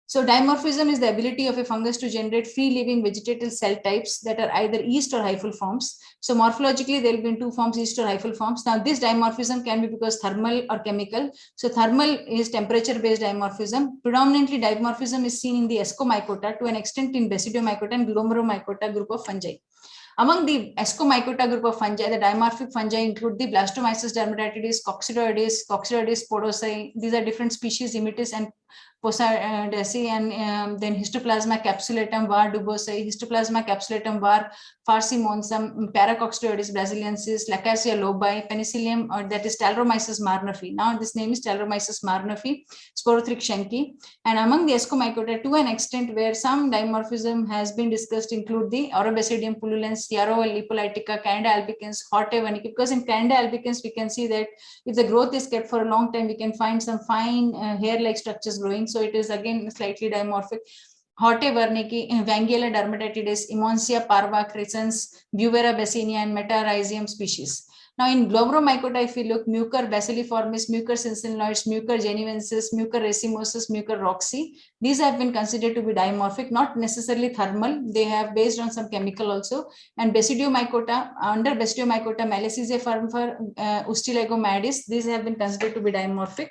So dimorphism is the ability of a fungus to generate free-living vegetative cell types that are either yeast or hyphal forms. So morphologically, there will be in two forms, yeast or hyphal forms. Now, this dimorphism can be because thermal or chemical. So thermal is temperature-based dimorphism. Predominantly, dimorphism is seen in the Ascomycota, to an extent in Basidiomycota and Glomeromycota group of fungi. Among the Ascomycota group of fungi, the dimorphic fungi include the Blastomyces dermatitidis, Coccidioides, Coccidioides spodosi. These are different species, Imitis and Posadacea, and then Histoplasma capsulatum var. Dubosei, Histoplasma capsulatum var. Farsimonsum, Paracocstioides brasiliensis, Lacasia lobai, Penicillium, or that is Talromyces marnofi. Now this name is Talromyces marnofi, Sporothrix schenki. And among the Escomycota, to an extent where some dimorphism has been discussed, include the Orobasidium pullulens, Yarrow lipolytica, Candida albicans, Hortae vanica. Because in Candida albicans, we can see that if the growth is kept for a long time, we can find some fine hair-like structures growing. So it is again slightly dimorphic. Hortae wernicki, Vangelia dermatitidis, Emonsia parva, crescens, Buvera bassinia, and Metarhizium species. Now in Glomeromycota, if we look, Mucor bacilliformis, Mucor cincinoides, Mucor genuensis, Mucor racemosus, Mucor roxy, these have been considered to be dimorphic, not necessarily thermal. They have based on some chemical also. And Basidiomycota, under Basidiomycota, Malassezia firmifer, Ustilago madis, these have been considered to be dimorphic.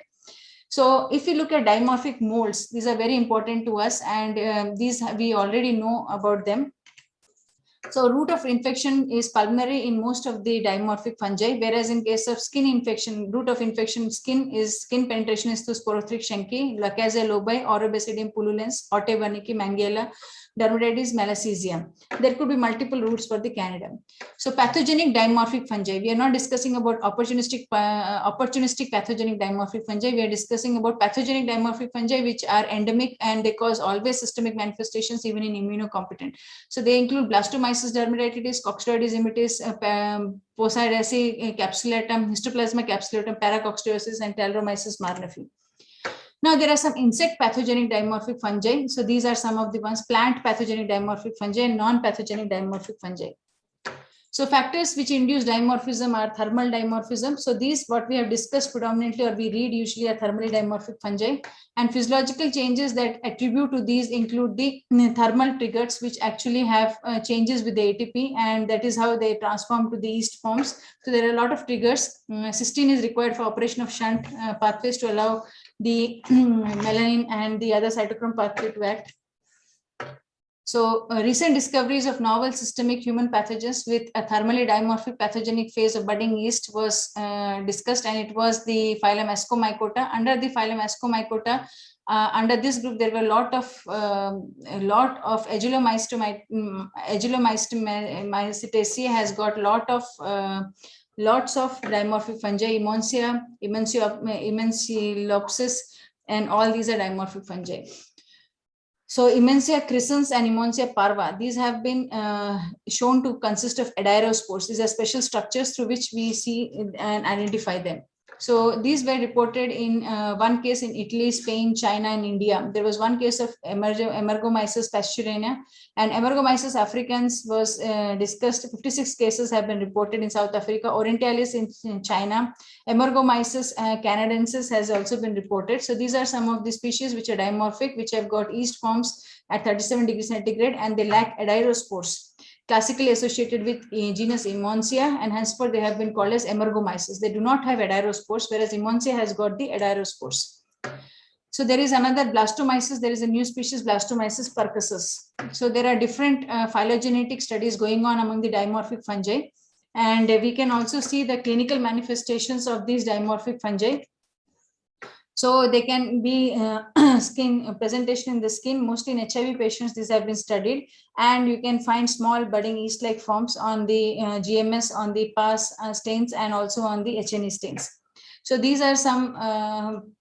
So if you look at dimorphic molds, these are very important to us, and these we already know about them. So route of infection is pulmonary in most of the dimorphic fungi, whereas in case of skin infection, route of infection skin penetration is through Sporothrix schenki, Lacasia lobai, Orobasidium pullulens, Hortae wernicki, Mangiella, Dermatitis, Malassezia. There could be multiple routes for the Candida. So pathogenic dimorphic fungi. We are not discussing about opportunistic pathogenic dimorphic fungi. We are discussing about pathogenic dimorphic fungi which are endemic and they cause always systemic manifestations even in immunocompetent. So they include Blastomyces dermatitis, Coccidioides immitis, Posadacea capsulatum, Histoplasma capsulatum, Paracocstiosis, and Talromyces marnofi. Now, there are some insect pathogenic dimorphic fungi. So these are some of the ones: plant pathogenic dimorphic fungi and non-pathogenic dimorphic fungi. So factors which induce dimorphism are thermal dimorphism. So these, what we have discussed predominantly or we read usually, are thermally dimorphic fungi. And physiological changes that attribute to these include the thermal triggers, which actually have changes with the ATP, and that is how they transform to the yeast forms. So there are a lot of triggers. Cysteine is required for operation of shunt pathways to allow the melanin and the other cytochrome pathway to act. So recent discoveries of novel systemic human pathogens with a thermally dimorphic pathogenic phase of budding yeast was discussed, and it was the phylum Escomycota. Under the phylum Escomycota, under this group, there were a lot of Agelomycetaceae has got lots of dimorphic fungi, Emonsia, Emensilopsis, and all these are dimorphic fungi. So Emensia crescens and Emonsia parva, these have been shown to consist of adirospores. These are special structures through which we see and identify them. So these were reported in one case in Italy, Spain, China, and India. There was one case of Emergomyces pasturina, and Emergomyces africans was discussed. 56 cases have been reported in South Africa, Orientalis in China, Emergomyces canadensis has also been reported. So these are some of the species which are dimorphic, which have got yeast forms at 37 degrees centigrade, and they lack adirospores, classically associated with genus Emonsia, and henceforth they have been called as Emergomyces. They do not have adirospores, whereas Emonsia has got the adirospores. So there is another Blastomyces. There is a new species, Blastomyces percussus. So there are different phylogenetic studies going on among the dimorphic fungi, and we can also see the clinical manifestations of these dimorphic fungi. So they can be skin presentation in the skin, mostly in HIV patients. These have been studied, and you can find small budding yeast-like forms on the GMS, on the PAS stains, and also on the HNE stains. So these are some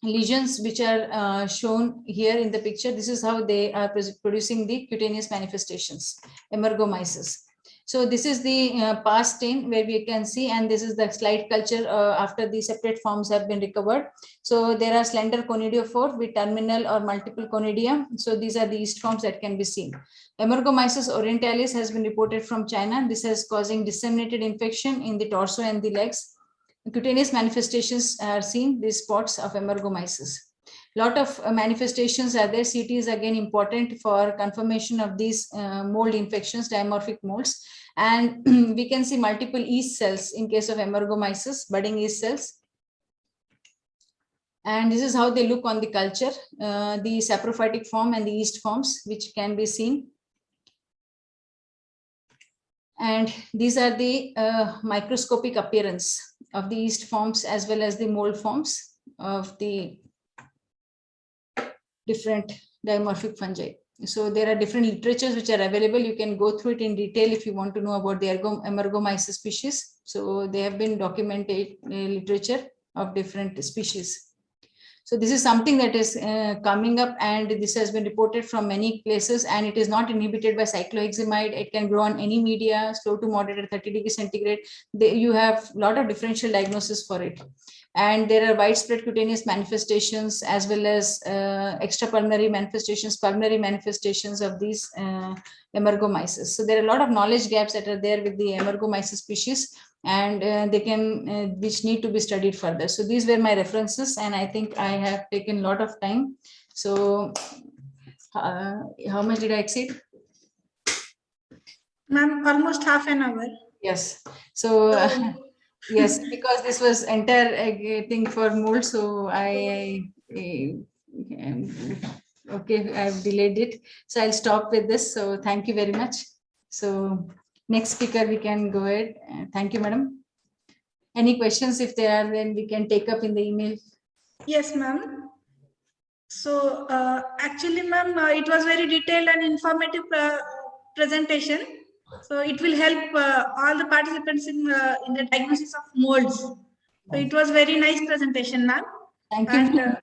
lesions which are shown here in the picture. This is how they are producing the cutaneous manifestations, Emergomyces. So this is the past stain where we can see, and this is the slide culture after the separate forms have been recovered. So there are slender conidiophore with terminal or multiple conidia. So these are the yeast forms that can be seen. Emergomyces orientalis has been reported from China. This is causing disseminated infection in the torso and the legs. Cutaneous manifestations are seen, these spots of Emergomyces. Lot of manifestations are there. CT is again important for confirmation of these mold infections, dimorphic molds. And we can see multiple yeast cells in case of Emergomyces, budding yeast cells. And this is how they look on the culture, the saprophytic form and the yeast forms, which can be seen. And these are the microscopic appearance of the yeast forms as well as the mold forms of the different dimorphic fungi. So there are different literatures which are available. You can go through it in detail if you want to know about the Emergomyces species. So they have been documented literature of different species. So this is something that is coming up, and this has been reported from many places, and it is not inhibited by cycloheximide. It can grow on any media, slow to moderate at 30 degrees centigrade. You have a lot of differential diagnosis for it. And there are widespread cutaneous manifestations as well as extrapulmonary manifestations, pulmonary manifestations of these Emergomyces. So there are a lot of knowledge gaps that are there with the Emergomyces species, and they can which need to be studied further. So these were my references, and I think I have taken a lot of time. So how much did I exceed? Ma'am, almost half an hour. Yes. So yes, because this was entire thing for Mould, so I okay, I've delayed it. So I'll stop with this. So thank you very much. So next speaker, we can go ahead. Thank you, madam. Any questions? If there are, then we can take up in the email. Yes, ma'am. So actually, ma'am, it was very detailed and informative presentation. So it will help all the participants in the diagnosis of molds. So it was very nice presentation, ma'am. Thank you.